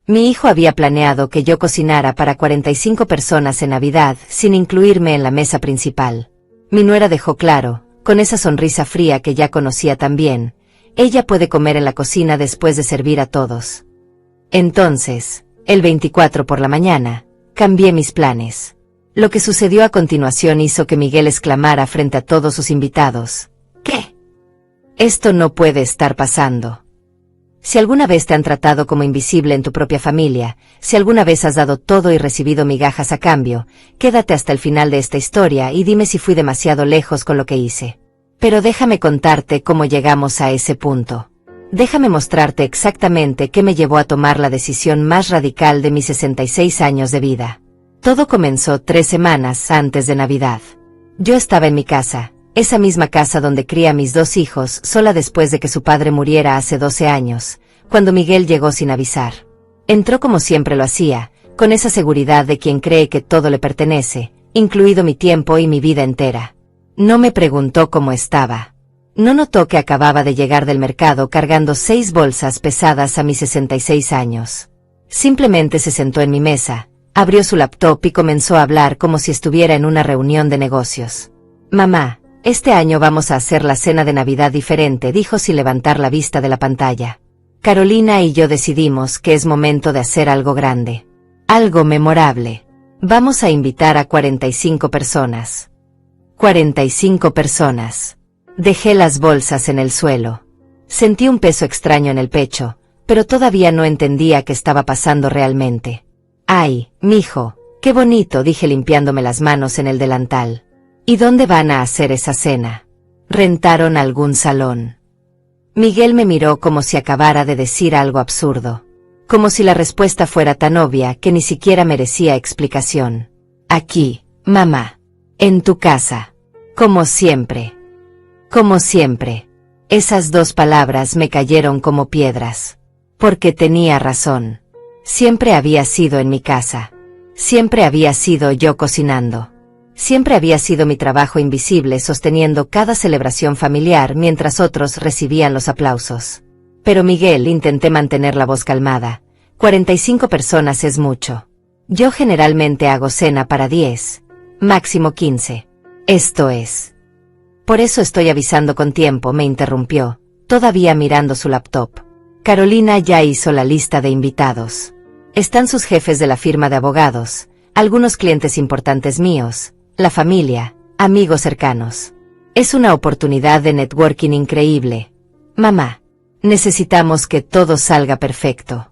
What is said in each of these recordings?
Mi hijo había planeado que yo cocinara para 45 personas en Navidad, sin incluirme en la mesa principal. Mi nuera dejó claro, con esa sonrisa fría que ya conocía tan bien, ella puede comer en la cocina después de servir a todos. Entonces, el 24 por la mañana, cambié mis planes. Lo que sucedió a continuación hizo que Miguel exclamara frente a todos sus invitados: ¿Qué? Esto no puede estar pasando. Si alguna vez te han tratado como invisible en tu propia familia, si alguna vez has dado todo y recibido migajas a cambio, quédate hasta el final de esta historia y dime si fui demasiado lejos con lo que hice. Pero déjame contarte cómo llegamos a ese punto. Déjame mostrarte exactamente qué me llevó a tomar la decisión más radical de mis 66 años de vida. Todo comenzó 3 semanas antes de Navidad. Yo estaba en mi casa, esa misma casa donde cría a mis 2 hijos, sola después de que su padre muriera hace 12 años, cuando Miguel llegó sin avisar. Entró como siempre lo hacía, con esa seguridad de quien cree que todo le pertenece, incluido mi tiempo y mi vida entera. No me preguntó cómo estaba. No notó que acababa de llegar del mercado cargando 6 bolsas pesadas a mis 66 años. Simplemente se sentó en mi mesa, abrió su laptop y comenzó a hablar como si estuviera en una reunión de negocios. Mamá, este año vamos a hacer la cena de Navidad diferente, dijo sin levantar la vista de la pantalla. Carolina y yo decidimos que es momento de hacer algo grande. Algo memorable. Vamos a invitar a 45 personas. 45 personas. Dejé las bolsas en el suelo. Sentí un peso extraño en el pecho, pero todavía no entendía qué estaba pasando realmente. ¡Ay, mijo! ¡Qué bonito!, dije limpiándome las manos en el delantal. ¿Y dónde van a hacer esa cena? ¿Rentaron algún salón? Miguel me miró como si acabara de decir algo absurdo. Como si la respuesta fuera tan obvia que ni siquiera merecía explicación. Aquí, mamá. En tu casa. Como siempre. Como siempre. Esas 2 palabras me cayeron como piedras. Porque tenía razón. Siempre había sido en mi casa. Siempre había sido yo cocinando. Siempre había sido mi trabajo invisible sosteniendo cada celebración familiar mientras otros recibían los aplausos. Pero Miguel, intenté mantener la voz calmada. 45 personas es mucho. Yo generalmente hago cena para 10, máximo 15. Esto es. Por eso estoy avisando con tiempo, me interrumpió, todavía mirando su laptop. Carolina ya hizo la lista de invitados. Están sus jefes de la firma de abogados, algunos clientes importantes míos, la familia, amigos cercanos. Es una oportunidad de networking increíble. Mamá, necesitamos que todo salga perfecto.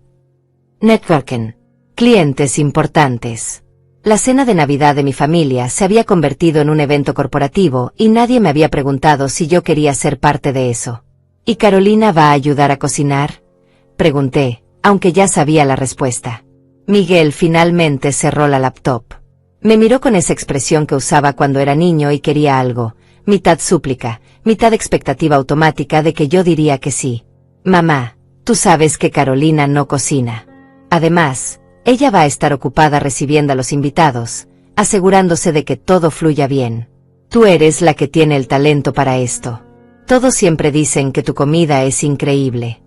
Networking. Clientes importantes. La cena de Navidad de mi familia se había convertido en un evento corporativo y nadie me había preguntado si yo quería ser parte de eso. ¿Y Carolina va a ayudar a cocinar?, pregunté, aunque ya sabía la respuesta. Miguel finalmente cerró la laptop. Me miró con esa expresión que usaba cuando era niño y quería algo, mitad súplica, mitad expectativa automática de que yo diría que sí. Mamá, tú sabes que Carolina no cocina. Además, ella va a estar ocupada recibiendo a los invitados, asegurándose de que todo fluya bien. Tú eres la que tiene el talento para esto. Todos siempre dicen que tu comida es increíble.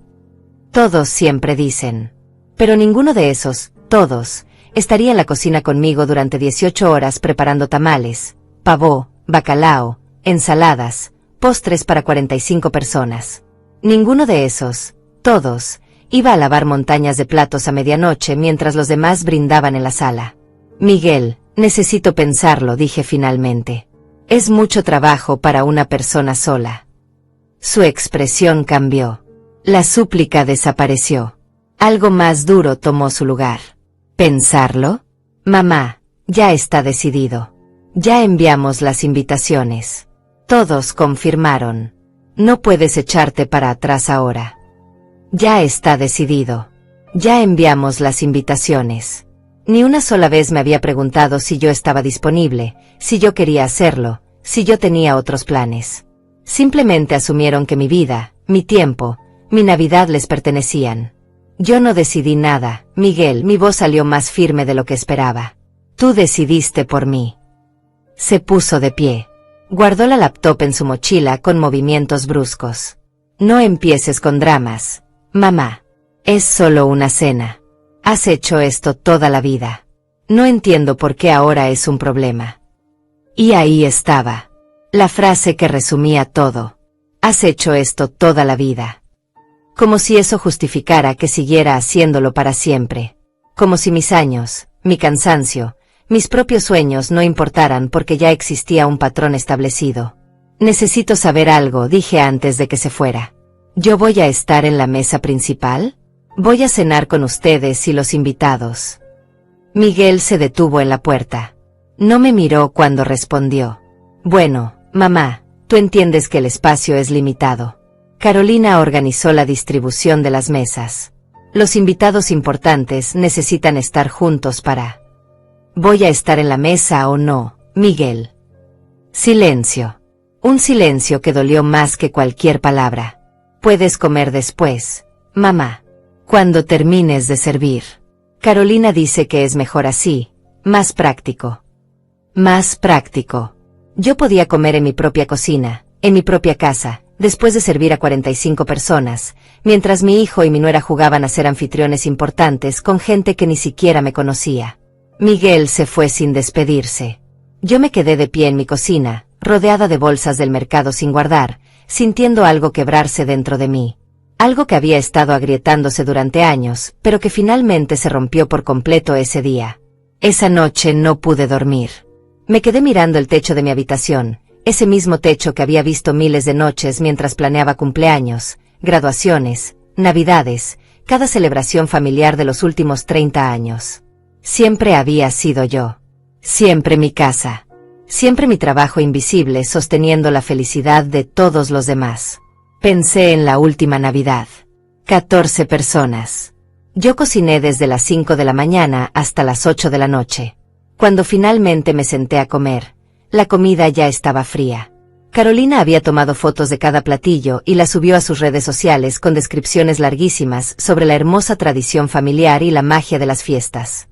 Todos siempre dicen. Pero ninguno de esos, todos, estaría en la cocina conmigo durante 18 horas preparando tamales, pavó, bacalao, ensaladas, postres para 45 personas. Ninguno de esos, todos, iba a lavar montañas de platos a medianoche mientras los demás brindaban en la sala. Miguel, necesito pensarlo, dije finalmente. Es mucho trabajo para una persona sola. Su expresión cambió. La súplica desapareció. Algo más duro tomó su lugar. ¿Pensarlo? Mamá, ya está decidido. Ya enviamos las invitaciones. Todos confirmaron. No puedes echarte para atrás ahora. Ya está decidido. Ya enviamos las invitaciones. Ni una sola vez me había preguntado si yo estaba disponible, si yo quería hacerlo, si yo tenía otros planes. Simplemente asumieron que mi vida, mi tiempo, mi Navidad les pertenecían. Yo no decidí nada, Miguel, mi voz salió más firme de lo que esperaba. Tú decidiste por mí. Se puso de pie. Guardó la laptop en su mochila con movimientos bruscos. No empieces con dramas, mamá. Es solo una cena. Has hecho esto toda la vida. No entiendo por qué ahora es un problema. Y ahí estaba. La frase que resumía todo. Has hecho esto toda la vida. Como si eso justificara que siguiera haciéndolo para siempre. Como si mis años, mi cansancio, mis propios sueños no importaran porque ya existía un patrón establecido. Necesito saber algo, dije antes de que se fuera. ¿Yo voy a estar en la mesa principal? Voy a cenar con ustedes y los invitados. Miguel se detuvo en la puerta. No me miró cuando respondió. Bueno, mamá, tú entiendes que el espacio es limitado. Carolina organizó la distribución de las mesas. Los invitados importantes necesitan estar juntos para... ¿Voy a estar en la mesa o no, Miguel? Silencio. Un silencio que dolió más que cualquier palabra. Puedes comer después, mamá. Cuando termines de servir. Carolina dice que es mejor así, más práctico. Más práctico. Yo podía comer en mi propia cocina, en mi propia casa, después de servir a 45 personas, mientras mi hijo y mi nuera jugaban a ser anfitriones importantes con gente que ni siquiera me conocía. Miguel se fue sin despedirse. Yo me quedé de pie en mi cocina, rodeada de bolsas del mercado sin guardar, sintiendo algo quebrarse dentro de mí. Algo que había estado agrietándose durante años, pero que finalmente se rompió por completo ese día. Esa noche no pude dormir. Me quedé mirando el techo de mi habitación, ese mismo techo que había visto miles de noches mientras planeaba cumpleaños, graduaciones, navidades, cada celebración familiar de los últimos 30 años. Siempre había sido yo. Siempre mi casa. Siempre mi trabajo invisible sosteniendo la felicidad de todos los demás. Pensé en la última Navidad. 14 personas. Yo cociné desde las 5 de la mañana hasta las 8 de la noche. Cuando finalmente me senté a comer, la comida ya estaba fría. Carolina había tomado fotos de cada platillo y las subió a sus redes sociales con descripciones larguísimas sobre la hermosa tradición familiar y la magia de las fiestas.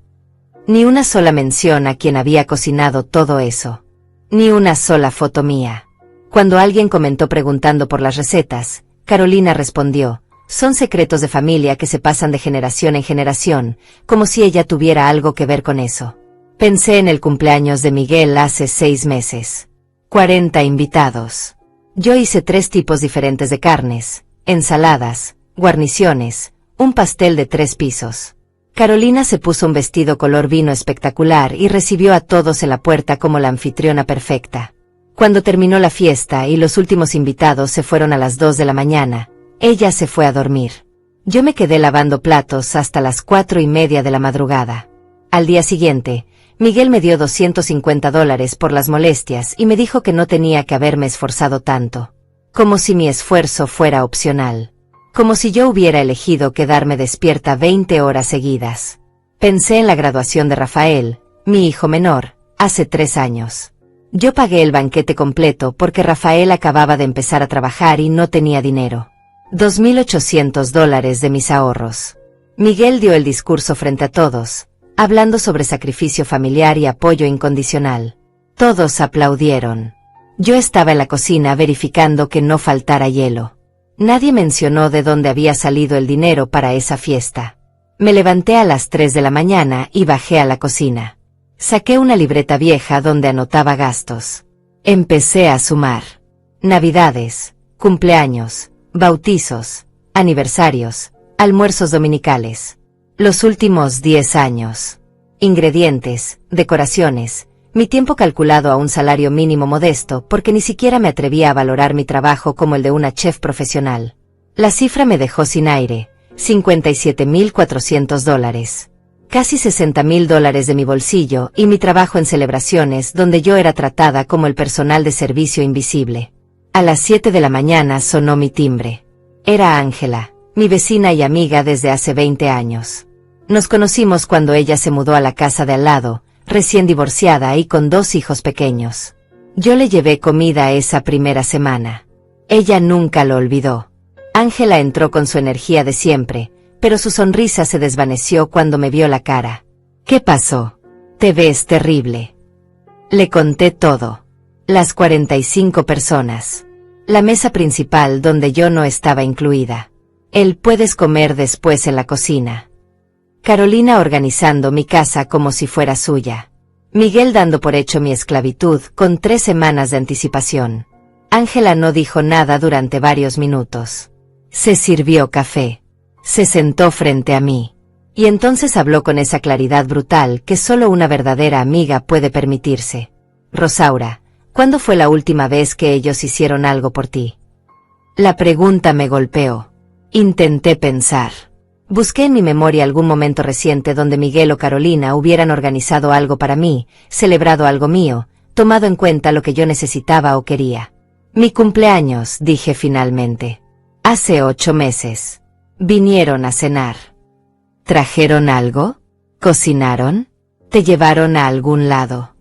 Ni una sola mención a quien había cocinado todo eso. Ni una sola foto mía. Cuando alguien comentó preguntando por las recetas, Carolina respondió, son secretos de familia que se pasan de generación en generación, como si ella tuviera algo que ver con eso. Pensé en el cumpleaños de Miguel hace 6 meses. 40 invitados. Yo hice 3 tipos diferentes de carnes, ensaladas, guarniciones, un pastel de 3 pisos. Carolina se puso un vestido color vino espectacular y recibió a todos en la puerta como la anfitriona perfecta. Cuando terminó la fiesta y los últimos invitados se fueron a las 2 de la mañana, ella se fue a dormir. Yo me quedé lavando platos hasta las 4:30 de la madrugada. Al día siguiente, Miguel me dio $250 por las molestias y me dijo que no tenía que haberme esforzado tanto. Como si mi esfuerzo fuera opcional. Como si yo hubiera elegido quedarme despierta 20 horas seguidas. Pensé en la graduación de Rafael, mi hijo menor, hace 3 años. Yo pagué el banquete completo porque Rafael acababa de empezar a trabajar y no tenía dinero. $2,800 de mis ahorros. Miguel dio el discurso frente a todos, hablando sobre sacrificio familiar y apoyo incondicional. Todos aplaudieron. Yo estaba en la cocina verificando que no faltara hielo. Nadie mencionó de dónde había salido el dinero para esa fiesta. Me levanté a las 3 de la mañana y bajé a la cocina. Saqué una libreta vieja donde anotaba gastos. Empecé a sumar. Navidades, cumpleaños, bautizos, aniversarios, almuerzos dominicales. Los últimos 10 años. Ingredientes, decoraciones, mi tiempo calculado a un salario mínimo modesto porque ni siquiera me atrevía a valorar mi trabajo como el de una chef profesional. La cifra me dejó sin aire, $57,400. Casi $60,000 de mi bolsillo y mi trabajo en celebraciones donde yo era tratada como el personal de servicio invisible. A las 7 de la mañana sonó mi timbre. Era Ángela, mi vecina y amiga desde hace 20 años. Nos conocimos cuando ella se mudó a la casa de al lado, recién divorciada y con 2 hijos pequeños. Yo le llevé comida esa primera semana. Ella nunca lo olvidó. Ángela entró con su energía de siempre, pero su sonrisa se desvaneció cuando me vio la cara. ¿Qué pasó? Te ves terrible. Le conté todo. Las 45 personas. La mesa principal donde yo no estaba incluida. El puedes comer después en la cocina. Carolina organizando mi casa como si fuera suya. Miguel dando por hecho mi esclavitud con 3 semanas de anticipación. Ángela no dijo nada durante varios minutos. Se sirvió café. Se sentó frente a mí. Y entonces habló con esa claridad brutal que solo una verdadera amiga puede permitirse. Rosaura, ¿cuándo fue la última vez que ellos hicieron algo por ti? La pregunta me golpeó. Intenté pensar. Busqué en mi memoria algún momento reciente donde Miguel o Carolina hubieran organizado algo para mí, celebrado algo mío, tomado en cuenta lo que yo necesitaba o quería. Mi cumpleaños, dije finalmente. Hace 8 meses. Vinieron a cenar. ¿Trajeron algo? ¿Cocinaron? ¿Te llevaron a algún lado?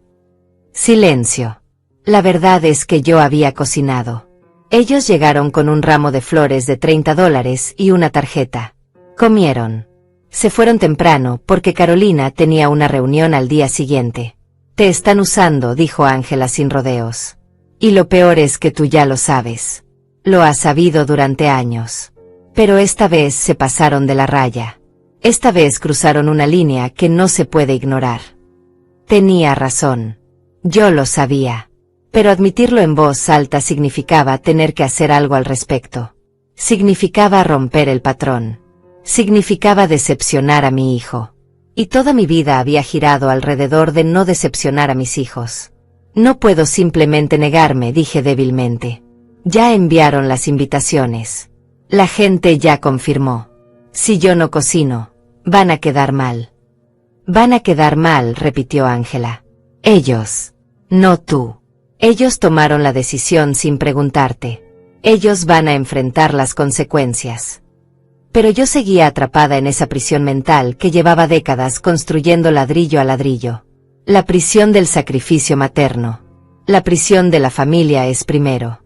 Silencio. La verdad es que yo había cocinado. Ellos llegaron con un ramo de flores de $30 y una tarjeta. Comieron. Se fueron temprano porque Carolina tenía una reunión al día siguiente. Te están usando, dijo Ángela sin rodeos. Y lo peor es que tú ya lo sabes. Lo has sabido durante años. Pero esta vez se pasaron de la raya. Esta vez cruzaron una línea que no se puede ignorar. Tenía razón. Yo lo sabía. Pero admitirlo en voz alta significaba tener que hacer algo al respecto. Significaba romper el patrón. Significaba decepcionar a mi hijo. Y toda mi vida había girado alrededor de no decepcionar a mis hijos. No puedo simplemente negarme, dije débilmente. Ya enviaron las invitaciones. La gente ya confirmó. Si yo no cocino, van a quedar mal. Van a quedar mal, repitió Ángela. Ellos. No tú. Ellos tomaron la decisión sin preguntarte. Ellos van a enfrentar las consecuencias. Pero yo seguía atrapada en esa prisión mental que llevaba décadas construyendo ladrillo a ladrillo. La prisión del sacrificio materno. La prisión de la familia es primero.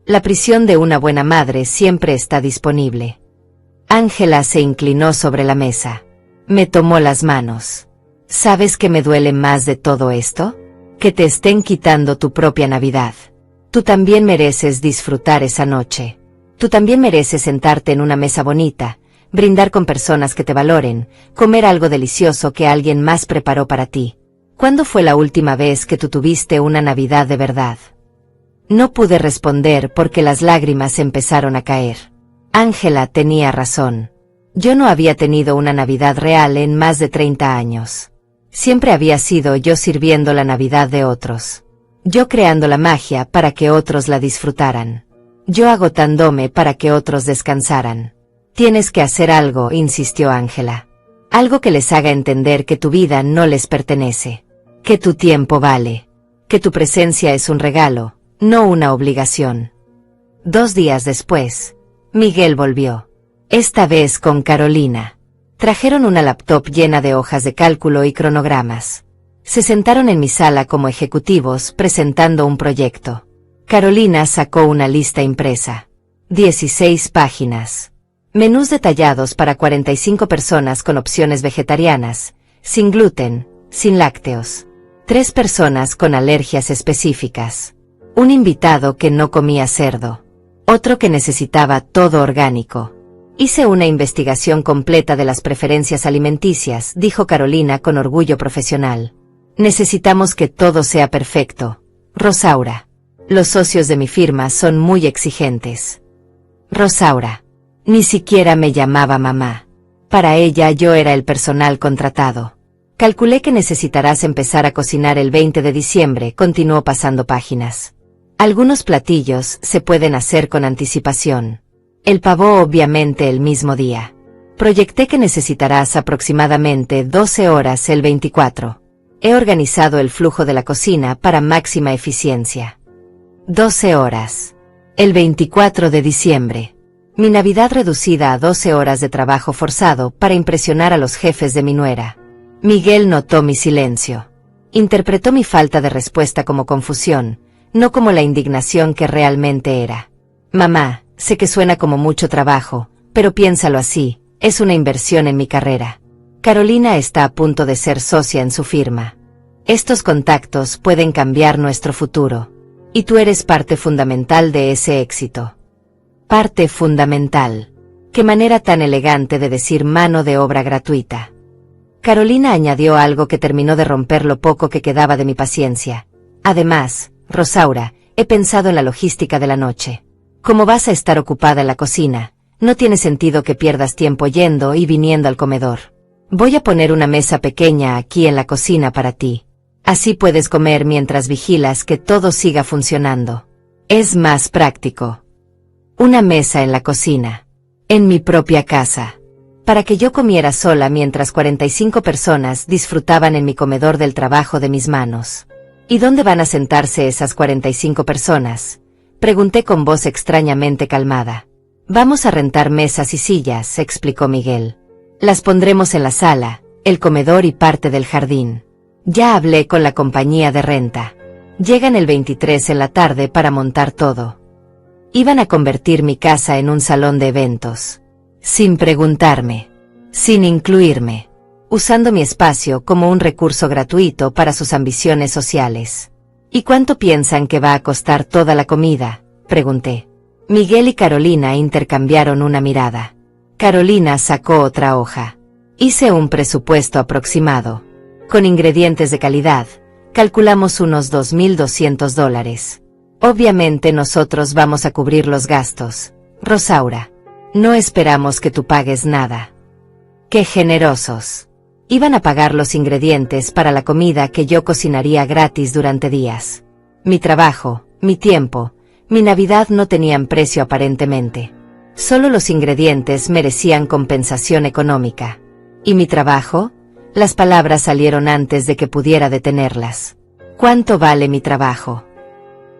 La prisión de una buena madre siempre está disponible. Ángela se inclinó sobre la mesa. Me tomó las manos. ¿Sabes qué me duele más de todo esto? Que te estén quitando tu propia Navidad. Tú también mereces disfrutar esa noche. Tú también mereces sentarte en una mesa bonita, brindar con personas que te valoren, comer algo delicioso que alguien más preparó para ti. ¿Cuándo fue la última vez que tú tuviste una Navidad de verdad? No pude responder porque las lágrimas empezaron a caer. Ángela tenía razón. Yo no había tenido una Navidad real en más de 30 años. Siempre había sido yo sirviendo la Navidad de otros. Yo creando la magia para que otros la disfrutaran. Yo agotándome para que otros descansaran. Tienes que hacer algo, insistió Ángela. Algo que les haga entender que tu vida no les pertenece. Que tu tiempo vale. Que tu presencia es un regalo, no una obligación. 2 días después, Miguel volvió. Esta vez con Carolina. Trajeron una laptop llena de hojas de cálculo y cronogramas. Se sentaron en mi sala como ejecutivos presentando un proyecto. Carolina sacó una lista impresa. 16 páginas. Menús detallados para 45 personas con opciones vegetarianas, sin gluten, sin lácteos. 3 personas con alergias específicas. Un invitado que no comía cerdo. Otro que necesitaba todo orgánico. Hice una investigación completa de las preferencias alimenticias, dijo Carolina con orgullo profesional. Necesitamos que todo sea perfecto. Rosaura. Los socios de mi firma son muy exigentes. Rosaura. Ni siquiera me llamaba mamá. Para ella yo era el personal contratado. Calculé que necesitarás empezar a cocinar el 20 de diciembre, continuó pasando páginas. Algunos platillos se pueden hacer con anticipación. El pavo obviamente el mismo día. Proyecté que necesitarás aproximadamente 12 horas el 24. He organizado el flujo de la cocina para máxima eficiencia. 12 horas. El 24 de diciembre. Mi Navidad reducida a 12 horas de trabajo forzado para impresionar a los jefes de mi nuera. Miguel notó mi silencio. Interpretó mi falta de respuesta como confusión, no como la indignación que realmente era. Mamá, sé que suena como mucho trabajo, pero piénsalo así, es una inversión en mi carrera. Carolina está a punto de ser socia en su firma. Estos contactos pueden cambiar nuestro futuro. Y tú eres parte fundamental de ese éxito. Parte fundamental. Qué manera tan elegante de decir mano de obra gratuita. Carolina añadió algo que terminó de romper lo poco que quedaba de mi paciencia. Además, Rosaura, he pensado en la logística de la noche. Como vas a estar ocupada en la cocina, no tiene sentido que pierdas tiempo yendo y viniendo al comedor. Voy a poner una mesa pequeña aquí en la cocina para ti. Así puedes comer mientras vigilas que todo siga funcionando. Es más práctico. Una mesa en la cocina. En mi propia casa. Para que yo comiera sola mientras 45 personas disfrutaban en mi comedor del trabajo de mis manos. ¿Y dónde van a sentarse esas 45 personas? Pregunté con voz extrañamente calmada. Vamos a rentar mesas y sillas, explicó Miguel. Las pondremos en la sala, el comedor y parte del jardín. Ya hablé con la compañía de renta. Llegan el 23 en la tarde para montar todo. Iban a convertir mi casa en un salón de eventos. Sin preguntarme. Sin incluirme. Usando mi espacio como un recurso gratuito para sus ambiciones sociales. ¿Y cuánto piensan que va a costar toda la comida?, pregunté. Miguel y Carolina intercambiaron una mirada. Carolina sacó otra hoja. Hice un presupuesto aproximado. Con ingredientes de calidad, calculamos unos $2,200. Obviamente nosotros vamos a cubrir los gastos. Rosaura. No esperamos que tú pagues nada. ¡Qué generosos! Iban a pagar los ingredientes para la comida que yo cocinaría gratis durante días. Mi trabajo, mi tiempo, mi Navidad no tenían precio aparentemente. Solo los ingredientes merecían compensación económica. ¿Y mi trabajo? Las palabras salieron antes de que pudiera detenerlas. ¿Cuánto vale mi trabajo?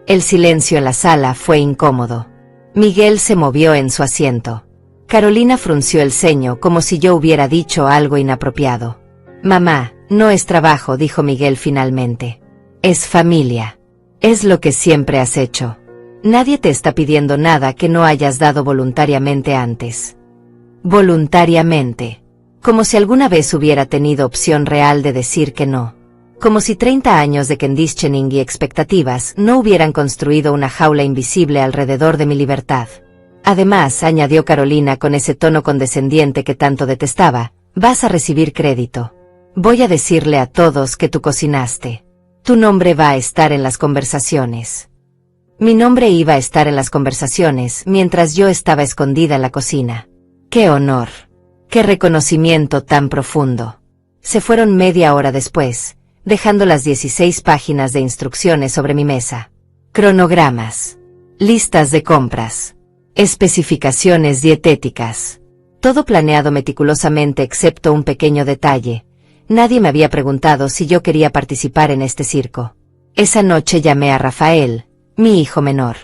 El silencio en la sala fue incómodo. Miguel se movió en su asiento. Carolina frunció el ceño como si yo hubiera dicho algo inapropiado. Mamá, no es trabajo, dijo Miguel finalmente. Es familia. Es lo que siempre has hecho. Nadie te está pidiendo nada que no hayas dado voluntariamente antes. Voluntariamente. Como si alguna vez hubiera tenido opción real de decir que no. Como si 30 años de conditioning y expectativas no hubieran construido una jaula invisible alrededor de mi libertad. Además, añadió Carolina con ese tono condescendiente que tanto detestaba, vas a recibir crédito. Voy a decirle a todos que tú cocinaste. Tu nombre va a estar en las conversaciones. Mi nombre iba a estar en las conversaciones mientras yo estaba escondida en la cocina. ¡Qué honor! ¡Qué reconocimiento tan profundo! Se fueron media hora después, dejando las 16 páginas de instrucciones sobre mi mesa. Cronogramas. Listas de compras. Especificaciones dietéticas. Todo planeado meticulosamente excepto un pequeño detalle. Nadie me había preguntado si yo quería participar en este circo. Esa noche llamé a Rafael, mi hijo menor.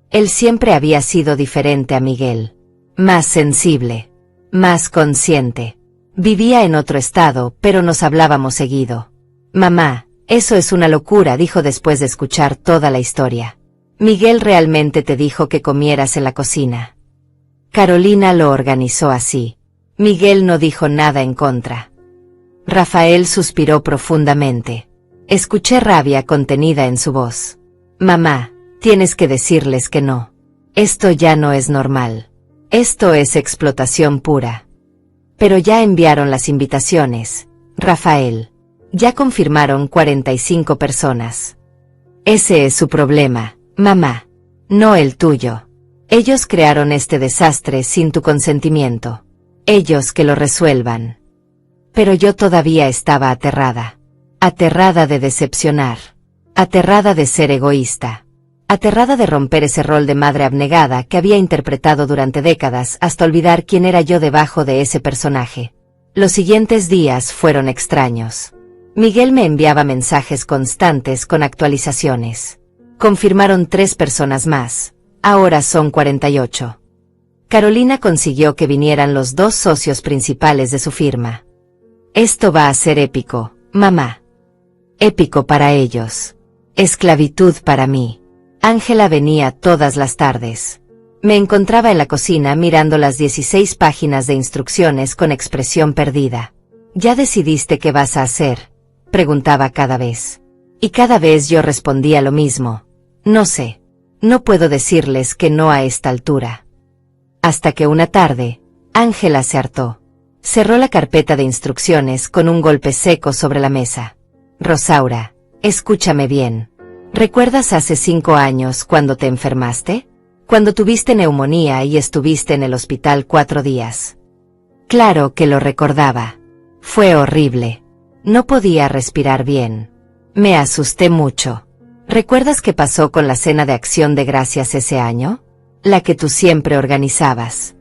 Él siempre había sido diferente a Miguel. Más sensible. Más consciente. Vivía en otro estado, pero nos hablábamos seguido. Mamá, eso es una locura, dijo después de escuchar toda la historia. Miguel realmente te dijo que comieras en la cocina. Carolina lo organizó así. Miguel no dijo nada en contra. Rafael suspiró profundamente. Escuché rabia contenida en su voz. Mamá, tienes que decirles que no. Esto ya no es normal. Esto es explotación pura. Pero ya enviaron las invitaciones, Rafael. Ya confirmaron 45 personas. Ese es su problema, mamá. No el tuyo. Ellos crearon este desastre sin tu consentimiento. Ellos que lo resuelvan. Pero yo todavía estaba aterrada. Aterrada de decepcionar. Aterrada de ser egoísta. Aterrada de romper ese rol de madre abnegada que había interpretado durante décadas hasta olvidar quién era yo debajo de ese personaje. Los siguientes días fueron extraños. Miguel me enviaba mensajes constantes con actualizaciones. Confirmaron 3 personas más. Ahora son 48. Carolina consiguió que vinieran los 2 socios principales de su firma. Esto va a ser épico, mamá. Épico para ellos. Esclavitud para mí. Ángela venía todas las tardes. Me encontraba en la cocina mirando las 16 páginas de instrucciones con expresión perdida. ¿Ya decidiste qué vas a hacer?, preguntaba cada vez. Y cada vez yo respondía lo mismo. No sé. No puedo decirles que no a esta altura. Hasta que una tarde, Ángela se hartó. Cerró la carpeta de instrucciones con un golpe seco sobre la mesa. Rosaura, escúchame bien. ¿Recuerdas hace 5 años cuando te enfermaste? Cuando tuviste neumonía y estuviste en el hospital 4 días. Claro que lo recordaba. Fue horrible. No podía respirar bien. Me asusté mucho. ¿Recuerdas qué pasó con la cena de Acción de Gracias ese año? La que tú siempre organizabas.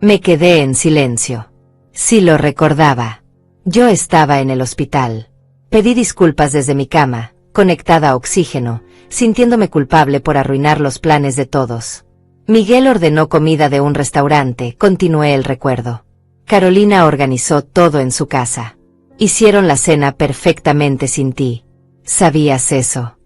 Me quedé en silencio. Sí lo recordaba. Yo estaba en el hospital. Pedí disculpas desde mi cama, conectada a oxígeno, sintiéndome culpable por arruinar los planes de todos. Miguel ordenó comida de un restaurante, continué el recuerdo. Carolina organizó todo en su casa. Hicieron la cena perfectamente sin ti. ¿Sabías eso?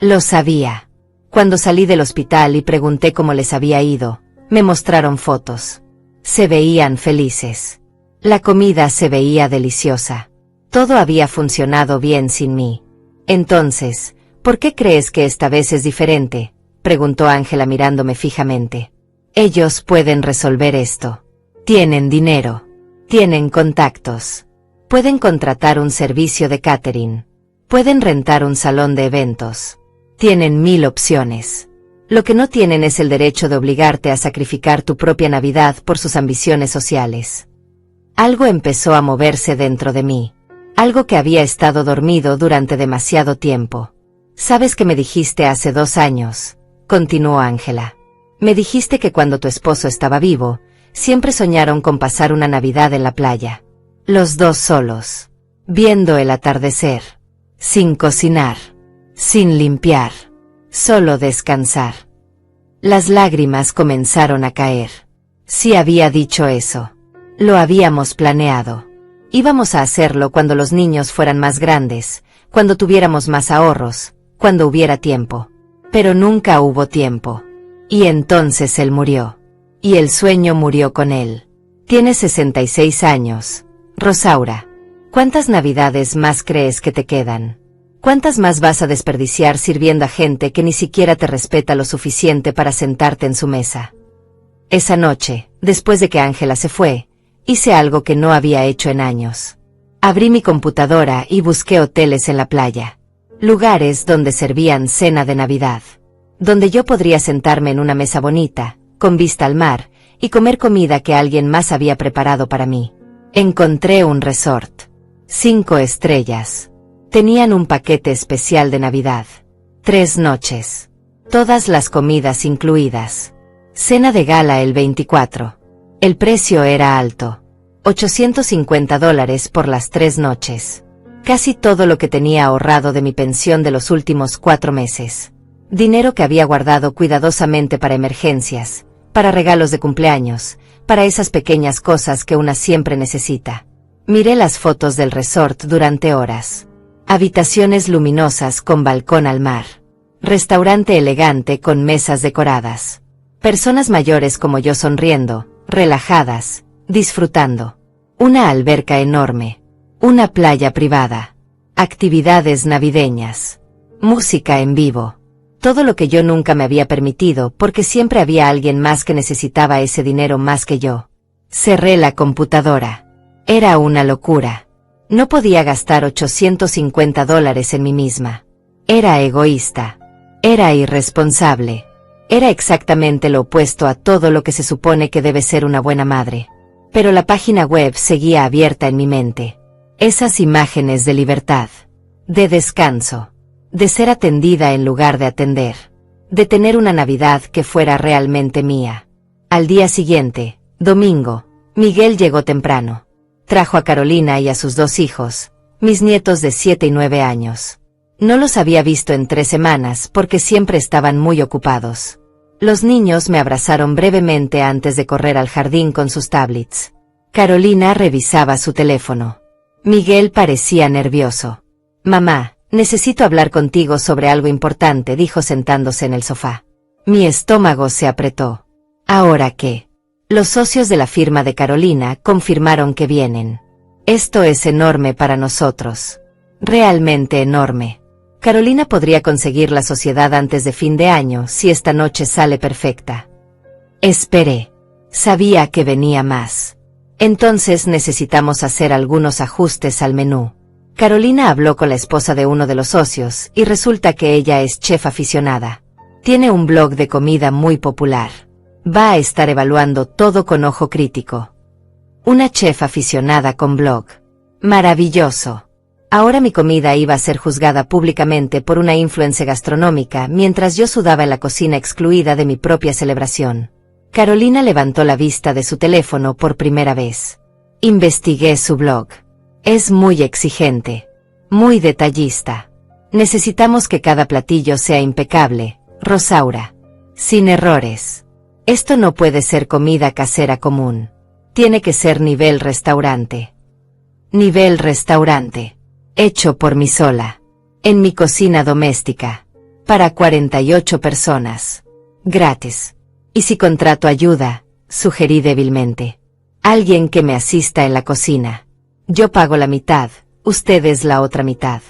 Lo sabía. Cuando salí del hospital y pregunté cómo les había ido, me mostraron fotos. Se veían felices. La comida se veía deliciosa. Todo había funcionado bien sin mí. Entonces, ¿por qué crees que esta vez es diferente?, preguntó Ángela mirándome fijamente. Ellos pueden resolver esto. Tienen dinero. Tienen contactos. Pueden contratar un servicio de catering. Pueden rentar un salón de eventos. Tienen 1000 opciones. Lo que no tienen es el derecho de obligarte a sacrificar tu propia Navidad por sus ambiciones sociales. Algo empezó a moverse dentro de mí. Algo que había estado dormido durante demasiado tiempo. ¿Sabes qué me dijiste hace 2 años? Continuó Ángela. Me dijiste que cuando tu esposo estaba vivo, siempre soñaron con pasar una Navidad en la playa. Los dos solos. Viendo el atardecer. Sin cocinar. Sin limpiar. Solo descansar. Las lágrimas comenzaron a caer. Sí había dicho eso. Lo habíamos planeado. Íbamos a hacerlo cuando los niños fueran más grandes, cuando tuviéramos más ahorros, cuando hubiera tiempo. Pero nunca hubo tiempo. Y entonces él murió. Y el sueño murió con él. Tienes 66 años. Rosaura, ¿cuántas Navidades más crees que te quedan? ¿Cuántas más vas a desperdiciar sirviendo a gente que ni siquiera te respeta lo suficiente para sentarte en su mesa? Esa noche, después de que Ángela se fue, hice algo que no había hecho en años. Abrí mi computadora y busqué hoteles en la playa. Lugares donde servían cena de Navidad. Donde yo podría sentarme en una mesa bonita, con vista al mar, y comer comida que alguien más había preparado para mí. Encontré un resort. 5 estrellas. Tenían un paquete especial de Navidad. 3 noches. Todas las comidas incluidas. Cena de gala el 24. El precio era alto. $850 por las 3 noches. Casi todo lo que tenía ahorrado de mi pensión de los últimos 4 meses. Dinero que había guardado cuidadosamente para emergencias, para regalos de cumpleaños, para esas pequeñas cosas que una siempre necesita. Miré las fotos del resort durante horas. Habitaciones luminosas con balcón al mar. Restaurante elegante con mesas decoradas. Personas mayores como yo sonriendo, relajadas, disfrutando. Una alberca enorme. Una playa privada. Actividades navideñas. Música en vivo. Todo lo que yo nunca me había permitido porque siempre había alguien más que necesitaba ese dinero más que yo. Cerré la computadora. Era una locura. No podía gastar $850 en mí misma. Era egoísta. Era irresponsable. Era exactamente lo opuesto a todo lo que se supone que debe ser una buena madre. Pero la página web seguía abierta en mi mente. Esas imágenes de libertad. De descanso. De ser atendida en lugar de atender. De tener una Navidad que fuera realmente mía. Al día siguiente, domingo, Miguel llegó temprano. Trajo a Carolina y a sus 2 hijos, mis nietos de 7 y 9 años. No los había visto en 3 semanas porque siempre estaban muy ocupados. Los niños me abrazaron brevemente antes de correr al jardín con sus tablets. Carolina revisaba su teléfono. Miguel parecía nervioso. Mamá, necesito hablar contigo sobre algo importante, dijo sentándose en el sofá. Mi estómago se apretó. ¿Ahora qué? Los socios de la firma de Carolina confirmaron que vienen. Esto es enorme para nosotros. Realmente enorme. Carolina podría conseguir la sociedad antes de fin de año si esta noche sale perfecta. Esperé. Sabía que venía más. Entonces necesitamos hacer algunos ajustes al menú. Carolina habló con la esposa de uno de los socios, y resulta que ella es chef aficionada. Tiene un blog de comida muy popular. Va a estar evaluando todo con ojo crítico. Una chef aficionada con blog. Maravilloso. Ahora mi comida iba a ser juzgada públicamente por una influencia gastronómica mientras yo sudaba en la cocina excluida de mi propia celebración. Carolina levantó la vista de su teléfono por primera vez. Investigué su blog. Es muy exigente. Muy detallista. Necesitamos que cada platillo sea impecable, Rosaura. Sin errores. Esto no puede ser comida casera común. Tiene que ser nivel restaurante. Nivel restaurante. Hecho por mí sola. En mi cocina doméstica. Para 48 personas. Gratis. Y si contrato ayuda, sugerí débilmente. Alguien que me asista en la cocina. Yo pago la mitad, ustedes la otra mitad.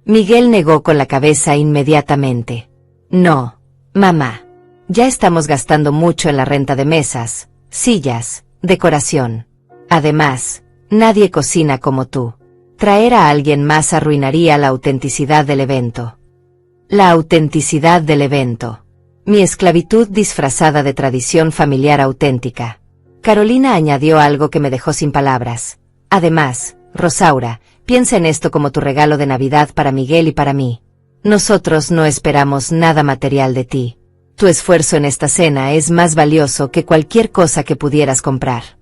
Miguel negó con la cabeza inmediatamente. No, mamá. Ya estamos gastando mucho en la renta de mesas, sillas, decoración. Además, nadie cocina como tú. Traer a alguien más arruinaría la autenticidad del evento. La autenticidad del evento. Mi esclavitud disfrazada de tradición familiar auténtica. Carolina añadió algo que me dejó sin palabras. Además, Rosaura, piensa en esto como tu regalo de Navidad para Miguel y para mí. Nosotros no esperamos nada material de ti. Tu esfuerzo en esta cena es más valioso que cualquier cosa que pudieras comprar.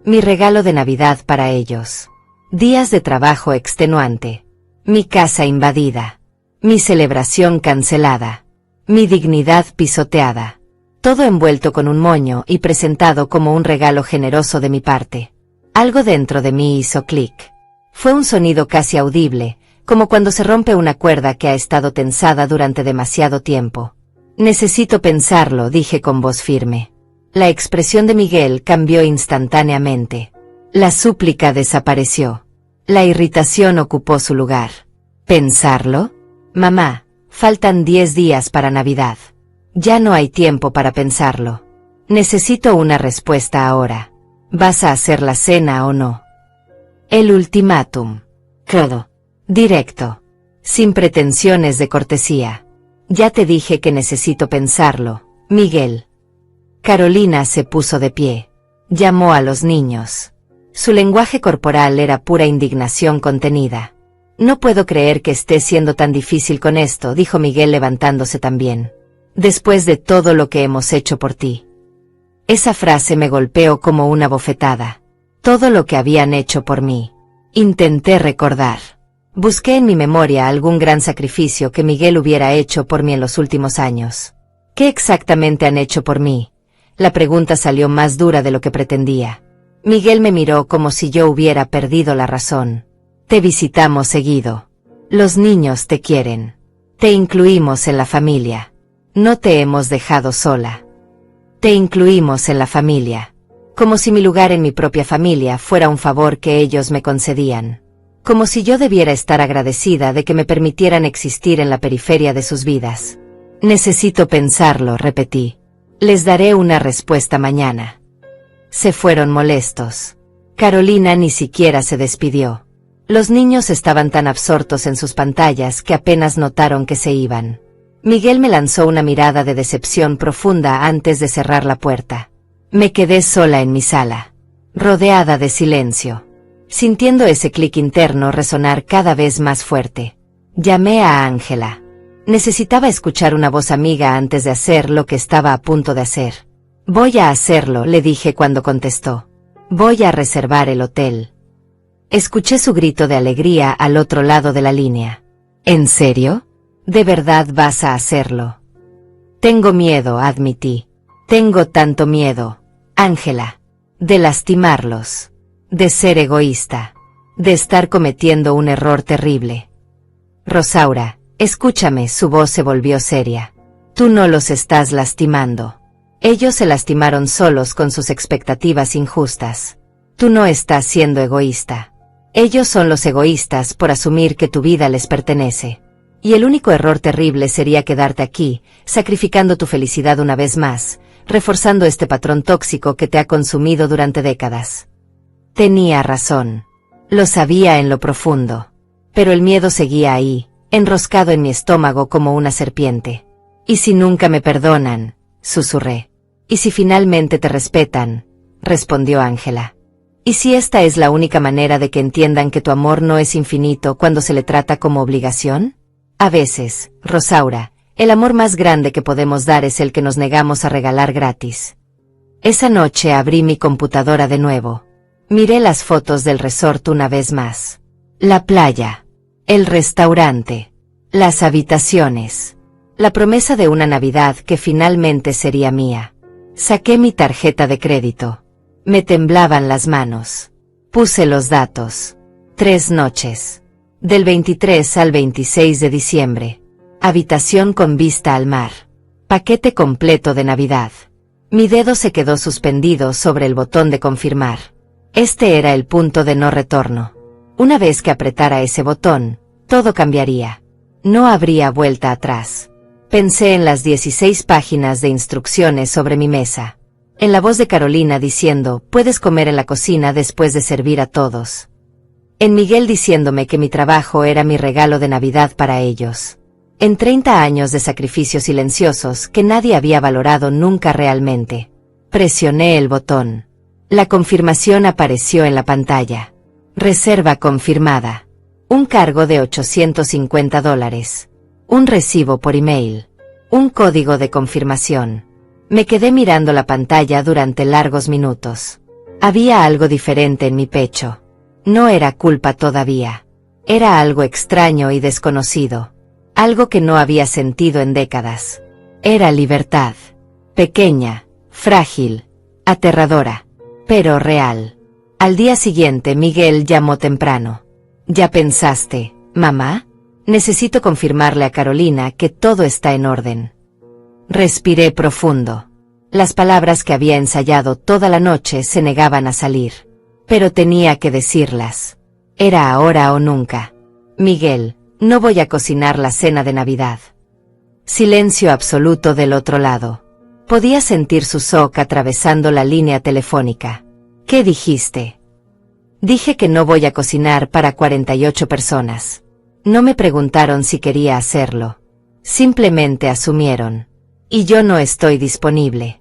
Mi regalo de Navidad para ellos. Días de trabajo extenuante. Mi casa invadida. Mi celebración cancelada. Mi dignidad pisoteada. Todo envuelto con un moño y presentado como un regalo generoso de mi parte. Algo dentro de mí hizo clic. Fue un sonido casi audible, como cuando se rompe una cuerda que ha estado tensada durante demasiado tiempo. Necesito pensarlo, dije con voz firme. La expresión de Miguel cambió instantáneamente. La súplica desapareció. La irritación ocupó su lugar. ¿Pensarlo? Mamá, faltan 10 días para Navidad. Ya no hay tiempo para pensarlo. Necesito una respuesta ahora. ¿Vas a hacer la cena o no? El ultimátum. Claro. Directo. Sin pretensiones de cortesía. Ya te dije que necesito pensarlo, Miguel. Carolina se puso de pie. Llamó a los niños. Su lenguaje corporal era pura indignación contenida. No puedo creer que esté siendo tan difícil con esto, dijo Miguel levantándose también. Después de todo lo que hemos hecho por ti. Esa frase me golpeó como una bofetada. Todo lo que habían hecho por mí. Intenté recordar. Busqué en mi memoria algún gran sacrificio que Miguel hubiera hecho por mí en los últimos años. ¿Qué exactamente han hecho por mí? La pregunta salió más dura de lo que pretendía. Miguel me miró como si yo hubiera perdido la razón. Te visitamos seguido. Los niños te quieren. Te incluimos en la familia. No te hemos dejado sola. Te incluimos en la familia. Como si mi lugar en mi propia familia fuera un favor que ellos me concedían. Como si yo debiera estar agradecida de que me permitieran existir en la periferia de sus vidas. Necesito pensarlo, repetí. Les daré una respuesta mañana. Se fueron molestos. Carolina ni siquiera se despidió. Los niños estaban tan absortos en sus pantallas que apenas notaron que se iban. Miguel me lanzó una mirada de decepción profunda antes de cerrar la puerta. Me quedé sola en mi sala, rodeada de silencio, sintiendo ese clic interno resonar cada vez más fuerte. Llamé a Ángela. Necesitaba escuchar una voz amiga antes de hacer lo que estaba a punto de hacer. Voy a hacerlo, le dije cuando contestó. Voy a reservar el hotel. Escuché su grito de alegría al otro lado de la línea. ¿En serio? ¿De verdad vas a hacerlo? Tengo miedo, admití. Tengo tanto miedo, Ángela, de lastimarlos, de ser egoísta, de estar cometiendo un error terrible. Rosaura, escúchame, su voz se volvió seria. Tú no los estás lastimando. Ellos se lastimaron solos con sus expectativas injustas. Tú no estás siendo egoísta. Ellos son los egoístas por asumir que tu vida les pertenece. Y el único error terrible sería quedarte aquí, sacrificando tu felicidad una vez más, reforzando este patrón tóxico que te ha consumido durante décadas. Tenía razón. Lo sabía en lo profundo. Pero el miedo seguía ahí, enroscado en mi estómago como una serpiente. ¿Y si nunca me perdonan?, susurré. ¿Y si finalmente te respetan?, respondió Ángela. ¿Y si esta es la única manera de que entiendan que tu amor no es infinito cuando se le trata como obligación? A veces, Rosaura, el amor más grande que podemos dar es el que nos negamos a regalar gratis. Esa noche abrí mi computadora de nuevo. Miré las fotos del resort una vez más. La playa, el restaurante, las habitaciones, la promesa de una Navidad que finalmente sería mía. Saqué mi tarjeta de crédito. Me temblaban las manos. Puse los datos. 3 noches. Del 23 al 26 de diciembre. Habitación con vista al mar. Paquete completo de Navidad. Mi dedo se quedó suspendido sobre el botón de confirmar. Este era el punto de no retorno. Una vez que apretara ese botón, todo cambiaría. No habría vuelta atrás. Pensé en las 16 páginas de instrucciones sobre mi mesa. En la voz de Carolina diciendo, puedes comer en la cocina después de servir a todos. En Miguel diciéndome que mi trabajo era mi regalo de Navidad para ellos. En 30 años de sacrificios silenciosos que nadie había valorado nunca realmente. Presioné el botón. La confirmación apareció en la pantalla. Reserva confirmada. Un cargo de $850. Un recibo por email. Un código de confirmación. Me quedé mirando la pantalla durante largos minutos. Había algo diferente en mi pecho. No era culpa todavía. Era algo extraño y desconocido. Algo que no había sentido en décadas. Era libertad. Pequeña, frágil, aterradora, pero real. Al día siguiente Miguel llamó temprano. ¿Ya pensaste, mamá? Necesito confirmarle a Carolina que todo está en orden. Respiré profundo. Las palabras que había ensayado toda la noche se negaban a salir. Pero tenía que decirlas. Era ahora o nunca. Miguel, no voy a cocinar la cena de Navidad. Silencio absoluto del otro lado. Podía sentir su SOC atravesando la línea telefónica. ¿Qué dijiste? Dije que no voy a cocinar para 48 personas. No me preguntaron si quería hacerlo. Simplemente asumieron. Y yo no estoy disponible.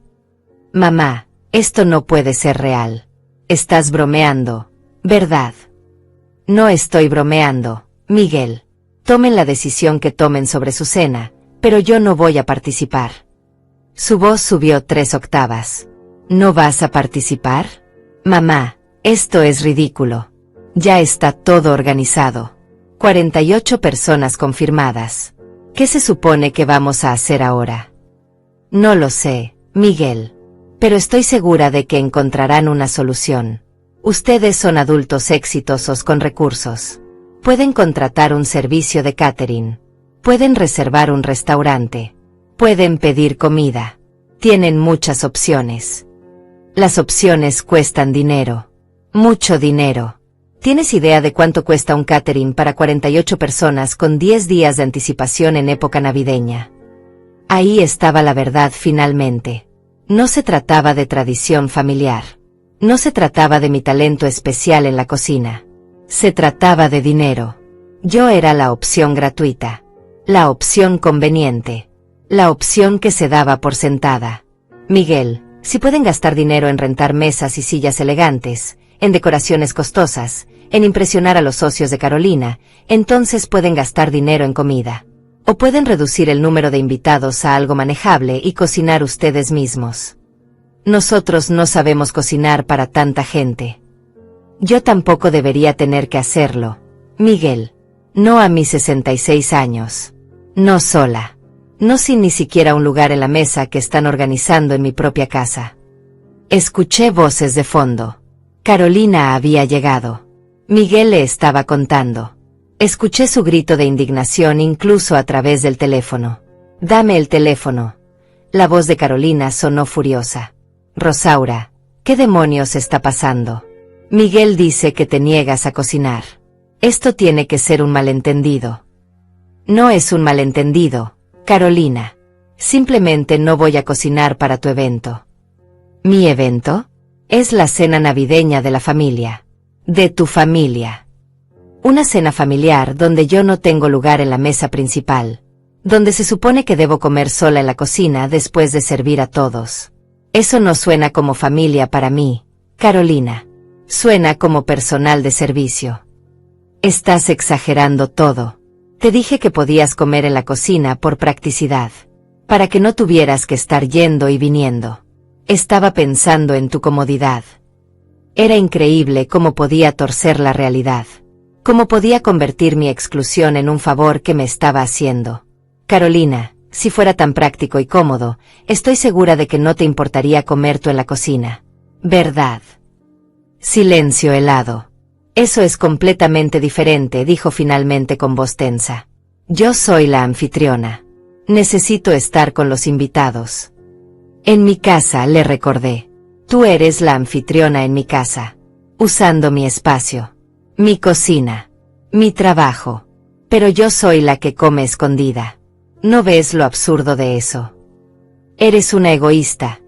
Mamá, esto no puede ser real. Estás bromeando, ¿verdad? No estoy bromeando, Miguel. Tomen la decisión que tomen sobre su cena, pero yo no voy a participar. Su voz subió 3 octavas. ¿No vas a participar? Mamá, esto es ridículo. Ya está todo organizado. 48 personas confirmadas. ¿Qué se supone que vamos a hacer ahora? No lo sé, Miguel. Pero estoy segura de que encontrarán una solución. Ustedes son adultos exitosos con recursos. Pueden contratar un servicio de catering. Pueden reservar un restaurante. Pueden pedir comida. Tienen muchas opciones. Las opciones cuestan dinero. Mucho dinero. ¿Tienes idea de cuánto cuesta un catering para 48 personas con 10 días de anticipación en época navideña? Ahí estaba la verdad finalmente. No se trataba de tradición familiar. No se trataba de mi talento especial en la cocina. Se trataba de dinero. Yo era la opción gratuita. La opción conveniente. La opción que se daba por sentada. Miguel, si pueden gastar dinero en rentar mesas y sillas elegantes, en decoraciones costosas, en impresionar a los socios de Carolina, entonces pueden gastar dinero en comida. O pueden reducir el número de invitados a algo manejable y cocinar ustedes mismos. Nosotros no sabemos cocinar para tanta gente. Yo tampoco debería tener que hacerlo, Miguel. No a mis 66 años. No sola. No sin ni siquiera un lugar en la mesa que están organizando en mi propia casa. Escuché voces de fondo. Carolina había llegado. Miguel le estaba contando. Escuché su grito de indignación incluso a través del teléfono. Dame el teléfono. La voz de Carolina sonó furiosa. Rosaura, ¿qué demonios está pasando? Miguel dice que te niegas a cocinar. Esto tiene que ser un malentendido. No es un malentendido, Carolina. Simplemente no voy a cocinar para tu evento. ¿Mi evento? Es la cena navideña de la familia. De tu familia. Una cena familiar donde yo no tengo lugar en la mesa principal. Donde se supone que debo comer sola en la cocina después de servir a todos. Eso no suena como familia para mí, Carolina. Suena como personal de servicio. Estás exagerando todo. Te dije que podías comer en la cocina por practicidad. Para que no tuvieras que estar yendo y viniendo. Estaba pensando en tu comodidad. Era increíble cómo podía torcer la realidad. Cómo podía convertir mi exclusión en un favor que me estaba haciendo. Carolina, si fuera tan práctico y cómodo, estoy segura de que no te importaría comer tú en la cocina. ¿Verdad? Silencio helado. Eso es completamente diferente, dijo finalmente con voz tensa. Yo soy la anfitriona. Necesito estar con los invitados. En mi casa, le recordé. Tú eres la anfitriona en mi casa. Usando mi espacio. Mi cocina. Mi trabajo. Pero yo soy la que come escondida. ¿No ves lo absurdo de eso? Eres una egoísta.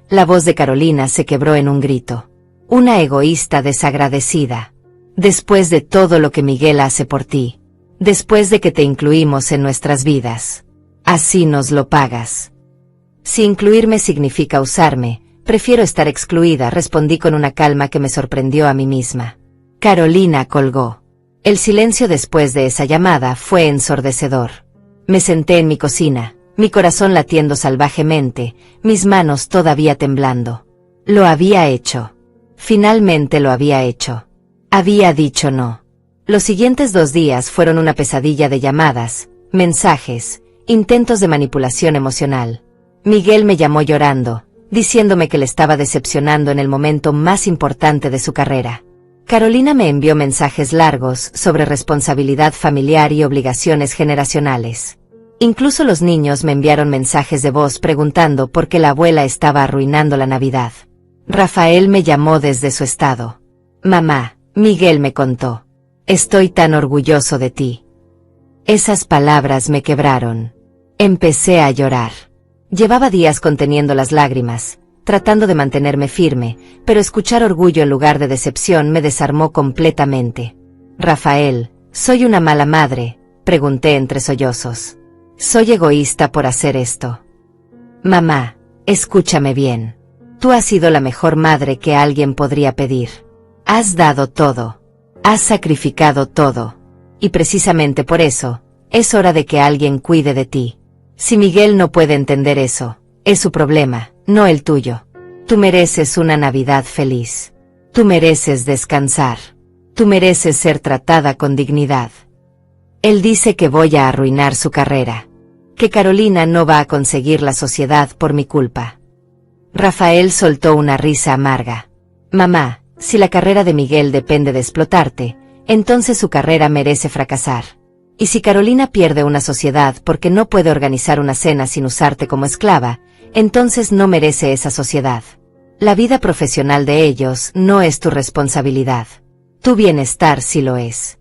La voz de Carolina se quebró en un grito. Una egoísta desagradecida. Después de todo lo que Miguel hace por ti. Después de que te incluimos en nuestras vidas. Así nos lo pagas. Si incluirme significa usarme, prefiero estar excluida, respondí con una calma que me sorprendió a mí misma. Carolina colgó. El silencio después de esa llamada fue ensordecedor. Me senté en mi cocina, mi corazón latiendo salvajemente, mis manos todavía temblando. Lo había hecho. Finalmente lo había hecho. Había dicho no. Los siguientes 2 días fueron una pesadilla de llamadas, mensajes, intentos de manipulación emocional. Miguel me llamó llorando, diciéndome que le estaba decepcionando en el momento más importante de su carrera. Carolina me envió mensajes largos sobre responsabilidad familiar y obligaciones generacionales. Incluso los niños me enviaron mensajes de voz preguntando por qué la abuela estaba arruinando la Navidad. Rafael me llamó desde su estado. Mamá, Miguel me contó. Estoy tan orgulloso de ti. Esas palabras me quebraron. Empecé a llorar. Llevaba días conteniendo las lágrimas, tratando de mantenerme firme, pero escuchar orgullo en lugar de decepción me desarmó completamente. Rafael, ¿soy una mala madre?, pregunté entre sollozos. Soy egoísta por hacer esto. Mamá, escúchame bien. Tú has sido la mejor madre que alguien podría pedir. Has dado todo. Has sacrificado todo. Y precisamente por eso, es hora de que alguien cuide de ti. Si Miguel no puede entender eso, es su problema, no el tuyo. Tú mereces una Navidad feliz. Tú mereces descansar. Tú mereces ser tratada con dignidad. Él dice que voy a arruinar su carrera. Que Carolina no va a conseguir la sociedad por mi culpa. Rafael soltó una risa amarga. Mamá, si la carrera de Miguel depende de explotarte, entonces su carrera merece fracasar. Y si Carolina pierde una sociedad porque no puede organizar una cena sin usarte como esclava, entonces no merece esa sociedad. La vida profesional de ellos no es tu responsabilidad. Tu bienestar sí lo es.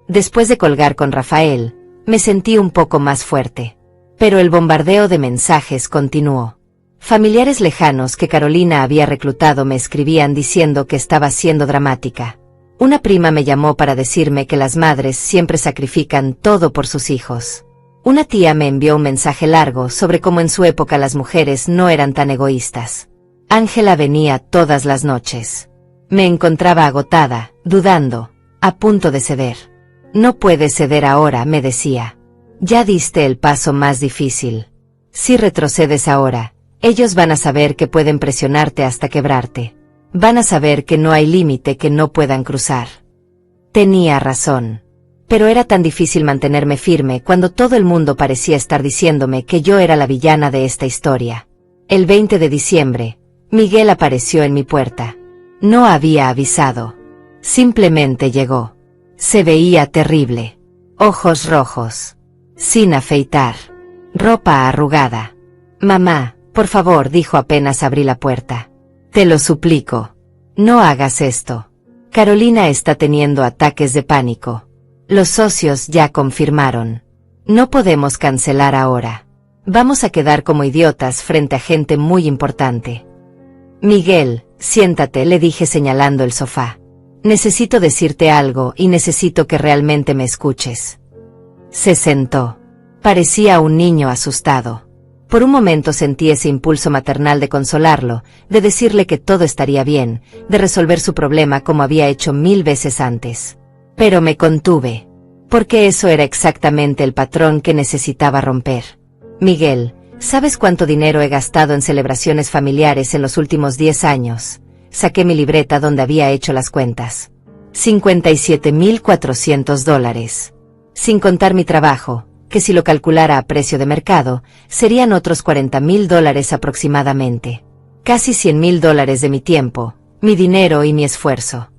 Después de colgar con Rafael, me sentí un poco más fuerte. Pero el bombardeo de mensajes continuó. Familiares lejanos que Carolina había reclutado me escribían diciendo que estaba siendo dramática. Una prima me llamó para decirme que las madres siempre sacrifican todo por sus hijos. Una tía me envió un mensaje largo sobre cómo en su época las mujeres no eran tan egoístas. Ángela venía todas las noches. Me encontraba agotada, dudando, a punto de ceder. No puedes ceder ahora, me decía. Ya diste el paso más difícil. Si retrocedes ahora, ellos van a saber que pueden presionarte hasta quebrarte. Van a saber que no hay límite que no puedan cruzar. Tenía razón. Pero era tan difícil mantenerme firme cuando todo el mundo parecía estar diciéndome que yo era la villana de esta historia. El 20 de diciembre, Miguel apareció en mi puerta. No había avisado. Simplemente llegó. Se veía terrible. Ojos rojos. Sin afeitar. Ropa arrugada. Mamá, por favor, dijo apenas abrí la puerta. Te lo suplico. No hagas esto. Carolina está teniendo ataques de pánico. Los socios ya confirmaron. No podemos cancelar ahora. Vamos a quedar como idiotas frente a gente muy importante. Miguel, siéntate, le dije señalando el sofá. Necesito decirte algo y necesito que realmente me escuches. Se sentó. Parecía un niño asustado. Por un momento sentí ese impulso maternal de consolarlo, de decirle que todo estaría bien, de resolver su problema como había hecho 1000 veces antes. Pero me contuve. Porque eso era exactamente el patrón que necesitaba romper. Miguel, ¿sabes cuánto dinero he gastado en celebraciones familiares en los últimos 10 años? Saqué mi libreta donde había hecho las cuentas. $57,400. Sin contar mi trabajo, que si lo calculara a precio de mercado, serían otros $40,000 aproximadamente. Casi $100,000 de mi tiempo, mi dinero y mi esfuerzo.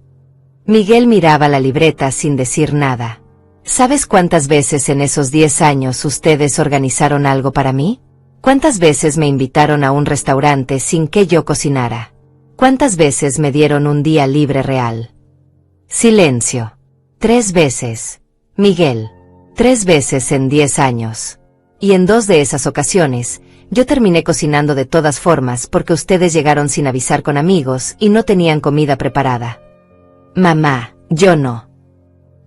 Miguel miraba la libreta sin decir nada. ¿Sabes cuántas veces en esos 10 años ustedes organizaron algo para mí? ¿Cuántas veces me invitaron a un restaurante sin que yo cocinara? ¿Cuántas veces me dieron un día libre real? Silencio. 3 veces. Miguel. 3 veces en 10 años. Y en 2 de esas ocasiones, yo terminé cocinando de todas formas porque ustedes llegaron sin avisar con amigos y no tenían comida preparada. Mamá, yo no.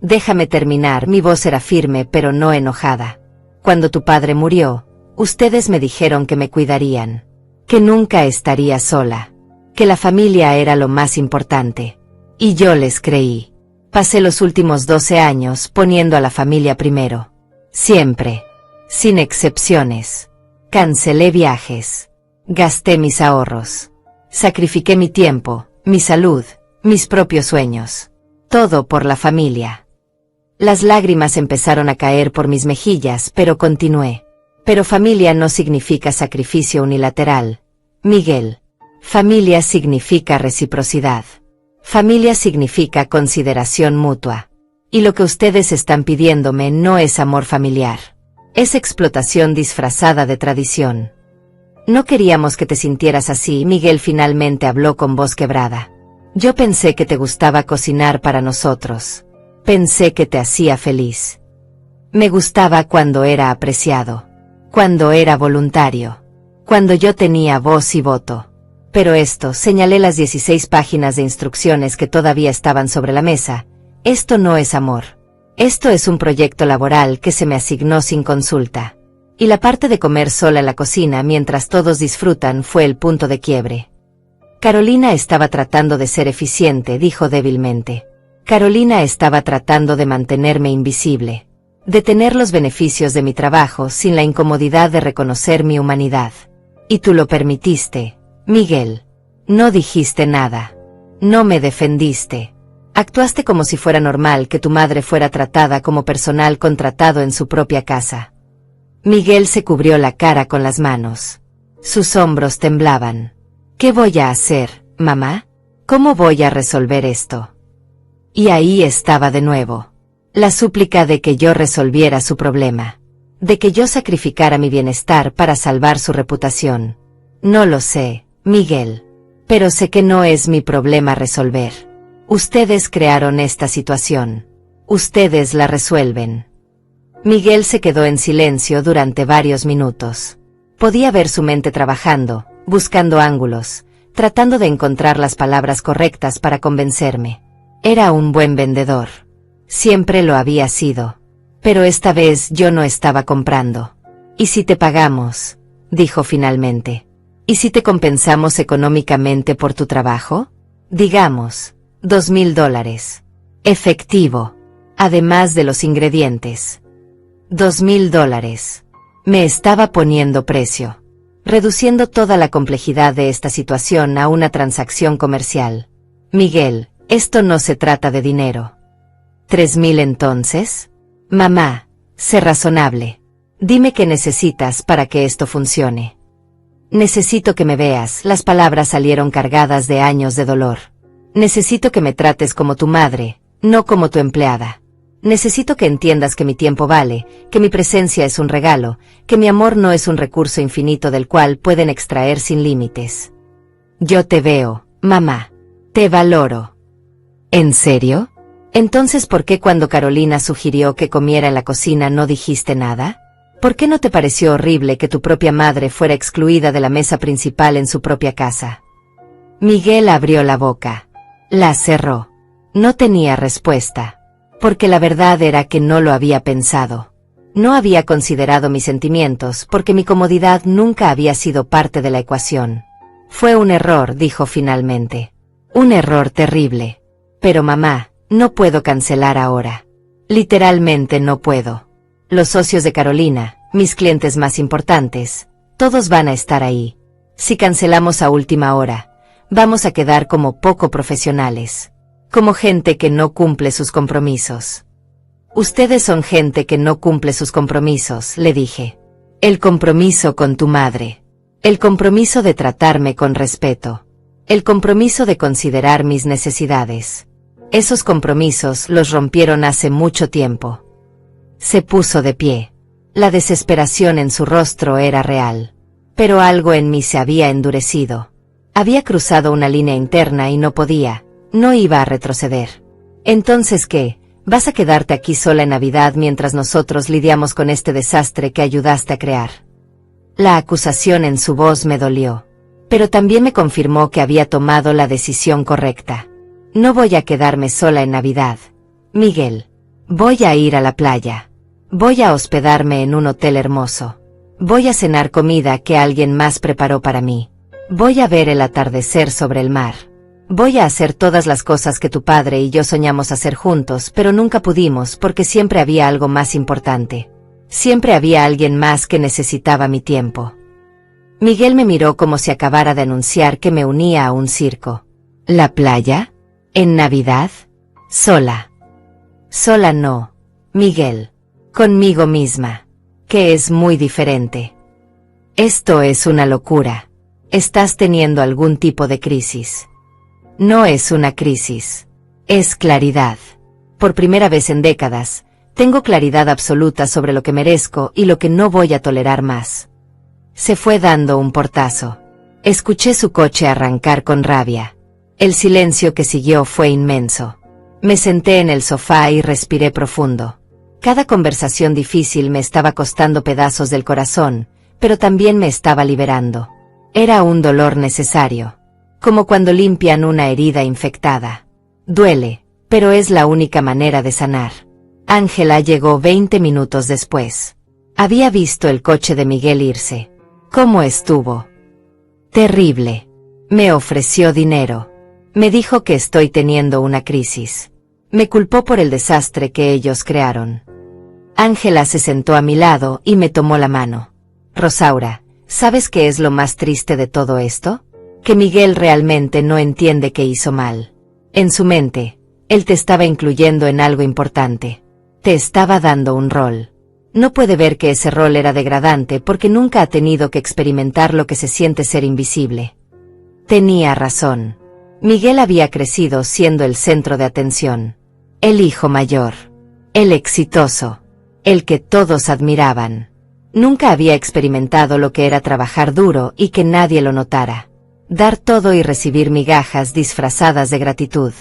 Déjame terminar, mi voz era firme pero no enojada. Cuando tu padre murió, ustedes me dijeron que me cuidarían. Que nunca estaría sola. Que la familia era lo más importante. Y yo les creí. Pasé los últimos 12 años poniendo a la familia primero. Siempre. Sin excepciones. Cancelé viajes. Gasté mis ahorros. Sacrifiqué mi tiempo, mi salud, mis propios sueños. Todo por la familia. Las lágrimas empezaron a caer por mis mejillas, pero continué. Pero familia no significa sacrificio unilateral. Miguel. Familia significa reciprocidad. Familia significa consideración mutua. Y lo que ustedes están pidiéndome no es amor familiar. Es explotación disfrazada de tradición. No queríamos que te sintieras así, Miguel finalmente habló con voz quebrada. Yo pensé que te gustaba cocinar para nosotros. Pensé que te hacía feliz. Me gustaba cuando era apreciado. Cuando era voluntario. Cuando yo tenía voz y voto. Pero esto, señalé las 16 páginas de instrucciones que todavía estaban sobre la mesa, esto no es amor. Esto es un proyecto laboral que se me asignó sin consulta. Y la parte de comer sola en la cocina mientras todos disfrutan fue el punto de quiebre. Carolina estaba tratando de ser eficiente, dijo débilmente. Carolina estaba tratando de mantenerme invisible. De tener los beneficios de mi trabajo sin la incomodidad de reconocer mi humanidad. Y tú lo permitiste. Miguel, no dijiste nada. No me defendiste. Actuaste como si fuera normal que tu madre fuera tratada como personal contratado en su propia casa. Miguel se cubrió la cara con las manos. Sus hombros temblaban. ¿Qué voy a hacer, mamá? ¿Cómo voy a resolver esto? Y ahí estaba de nuevo. La súplica de que yo resolviera su problema. De que yo sacrificara mi bienestar para salvar su reputación. No lo sé, Miguel. Pero sé que no es mi problema resolver. Ustedes crearon esta situación. Ustedes la resuelven. Miguel se quedó en silencio durante varios minutos. Podía ver su mente trabajando, buscando ángulos, tratando de encontrar las palabras correctas para convencerme. Era un buen vendedor. Siempre lo había sido. Pero esta vez yo no estaba comprando. ¿Y si te pagamos? Dijo finalmente. ¿Y si te compensamos económicamente por tu trabajo? Digamos, $2,000. Efectivo. Además de los ingredientes. $2,000. Me estaba poniendo precio. Reduciendo toda la complejidad de esta situación a una transacción comercial. Miguel, esto no se trata de dinero. ¿3,000 entonces? Mamá, sé razonable. Dime qué necesitas para que esto funcione. Necesito que me veas, las palabras salieron cargadas de años de dolor. Necesito que me trates como tu madre, no como tu empleada. Necesito que entiendas que mi tiempo vale, que mi presencia es un regalo, que mi amor no es un recurso infinito del cual pueden extraer sin límites. Yo te veo, mamá. Te valoro. ¿En serio? Entonces, ¿por qué cuando Carolina sugirió que comiera en la cocina no dijiste nada? ¿Por qué no te pareció horrible que tu propia madre fuera excluida de la mesa principal en su propia casa? Miguel abrió la boca. La cerró. No tenía respuesta, porque la verdad era que no lo había pensado. No había considerado mis sentimientos porque mi comodidad nunca había sido parte de la ecuación. Fue un error, dijo finalmente. Un error terrible. Pero mamá, no puedo cancelar ahora. Literalmente no puedo. Los socios de Carolina, mis clientes más importantes, todos van a estar ahí. Si cancelamos a última hora, vamos a quedar como poco profesionales. Como gente que no cumple sus compromisos. Ustedes son gente que no cumple sus compromisos, le dije. El compromiso con tu madre. El compromiso de tratarme con respeto. El compromiso de considerar mis necesidades. Esos compromisos los rompieron hace mucho tiempo. Se puso de pie. La desesperación en su rostro era real. Pero algo en mí se había endurecido. Había cruzado una línea interna y no podía, no iba a retroceder. Entonces, ¿qué? ¿Vas a quedarte aquí sola en Navidad mientras nosotros lidiamos con este desastre que ayudaste a crear? La acusación en su voz me dolió. Pero también me confirmó que había tomado la decisión correcta. No voy a quedarme sola en Navidad, Miguel. Voy a ir a la playa. Voy a hospedarme en un hotel hermoso. Voy a cenar comida que alguien más preparó para mí. Voy a ver el atardecer sobre el mar. Voy a hacer todas las cosas que tu padre y yo soñamos hacer juntos, pero nunca pudimos porque siempre había algo más importante. Siempre había alguien más que necesitaba mi tiempo. Miguel me miró como si acabara de anunciar que me unía a un circo. ¿La playa? ¿En Navidad? Sola. Sola no, Miguel. Conmigo misma. Que es muy diferente. Esto es una locura. Estás teniendo algún tipo de crisis. No es una crisis. Es claridad. Por primera vez en décadas, tengo claridad absoluta sobre lo que merezco y lo que no voy a tolerar más. Se fue dando un portazo. Escuché su coche arrancar con rabia. El silencio que siguió fue inmenso. Me senté en el sofá y respiré profundo. Cada conversación difícil me estaba costando pedazos del corazón, pero también me estaba liberando. Era un dolor necesario. Como cuando limpian una herida infectada. Duele, pero es la única manera de sanar. Ángela llegó 20 minutos después. Había visto el coche de Miguel irse. ¿Cómo estuvo? Terrible. Me ofreció dinero. Me dijo que estoy teniendo una crisis. Me culpó por el desastre que ellos crearon. Ángela se sentó a mi lado y me tomó la mano. Rosaura, ¿sabes qué es lo más triste de todo esto? Que Miguel realmente no entiende que hizo mal. En su mente, él te estaba incluyendo en algo importante. Te estaba dando un rol. No puede ver que ese rol era degradante porque nunca ha tenido que experimentar lo que se siente ser invisible. Tenía razón. Miguel había crecido siendo el centro de atención. El hijo mayor. El exitoso. El que todos admiraban. Nunca había experimentado lo que era trabajar duro y que nadie lo notara. Dar todo y recibir migajas disfrazadas de gratitud.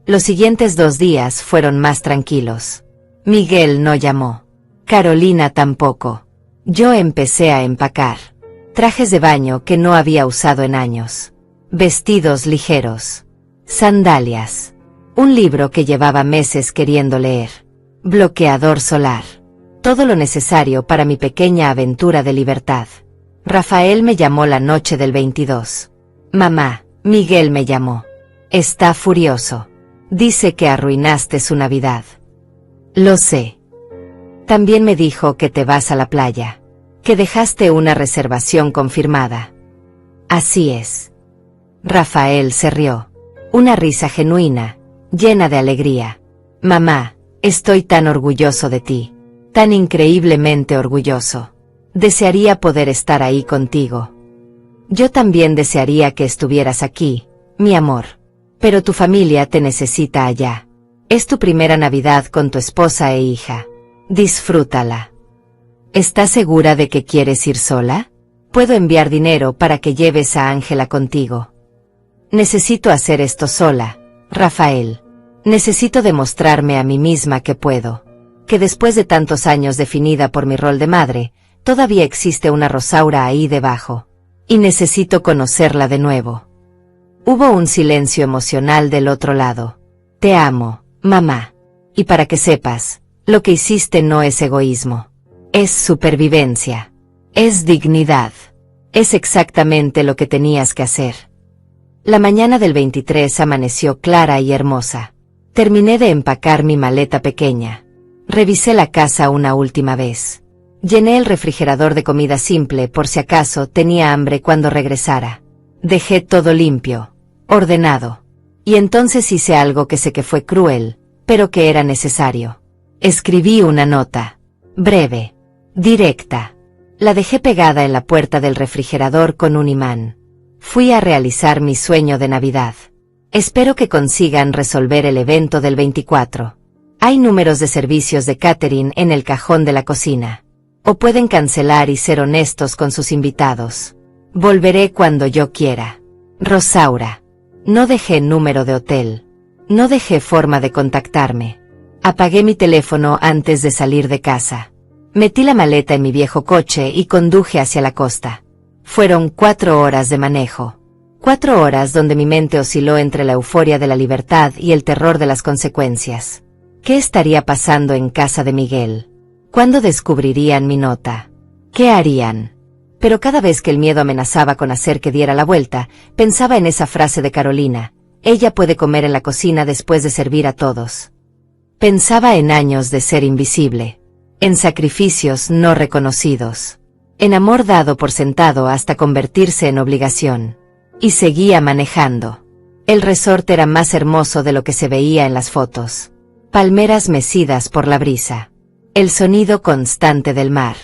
Los siguientes 2 días fueron más tranquilos. Miguel no llamó. Carolina tampoco. Yo empecé a empacar. Trajes de baño que no había usado en años. Vestidos ligeros. Sandalias. Un libro que llevaba meses queriendo leer. Bloqueador solar. Todo lo necesario para mi pequeña aventura de libertad. Rafael me llamó la noche del 22. Mamá, Miguel me llamó. Está furioso. Dice que arruinaste su Navidad. Lo sé. También me dijo que te vas a la playa. Que dejaste una reservación confirmada. Así es. Rafael se rió. Una risa genuina, llena de alegría. Mamá, estoy tan orgulloso de ti. Tan increíblemente orgulloso. Desearía poder estar ahí contigo. Yo también desearía que estuvieras aquí, mi amor. Pero tu familia te necesita allá. Es tu primera Navidad con tu esposa e hija. Disfrútala. ¿Estás segura de que quieres ir sola? Puedo enviar dinero para que lleves a Ángela contigo. Necesito hacer esto sola, Rafael. Necesito demostrarme a mí misma que puedo. Que después de tantos años definida por mi rol de madre, todavía existe una Rosaura ahí debajo. Y necesito conocerla de nuevo. Hubo un silencio emocional del otro lado. Te amo, mamá. Y para que sepas, lo que hiciste no es egoísmo. Es supervivencia. Es dignidad. Es exactamente lo que tenías que hacer. La mañana del 23 amaneció clara y hermosa. Terminé de empacar mi maleta pequeña. Revisé la casa una última vez. Llené el refrigerador de comida simple por si acaso tenía hambre cuando regresara. Dejé todo limpio, ordenado. Y entonces hice algo que sé que fue cruel, pero que era necesario. Escribí una nota. Breve. Directa. La dejé pegada en la puerta del refrigerador con un imán. Fui a realizar mi sueño de Navidad. Espero que consigan resolver el evento del 24. Hay números de servicios de catering en el cajón de la cocina. O pueden cancelar y ser honestos con sus invitados. Volveré cuando yo quiera. Rosaura. No dejé número de hotel. No dejé forma de contactarme. Apagué mi teléfono antes de salir de casa. Metí la maleta en mi viejo coche y conduje hacia la costa. Fueron 4 horas de manejo. 4 horas donde mi mente osciló entre la euforia de la libertad y el terror de las consecuencias. ¿Qué estaría pasando en casa de Miguel? ¿Cuándo descubrirían mi nota? ¿Qué harían? Pero cada vez que el miedo amenazaba con hacer que diera la vuelta, pensaba en esa frase de Carolina: ella puede comer en la cocina después de servir a todos. Pensaba en años de ser invisible, en sacrificios no reconocidos, en amor dado por sentado hasta convertirse en obligación. Y seguía manejando. El resort era más hermoso de lo que se veía en las fotos. Palmeras mecidas por la brisa. El sonido constante del mar.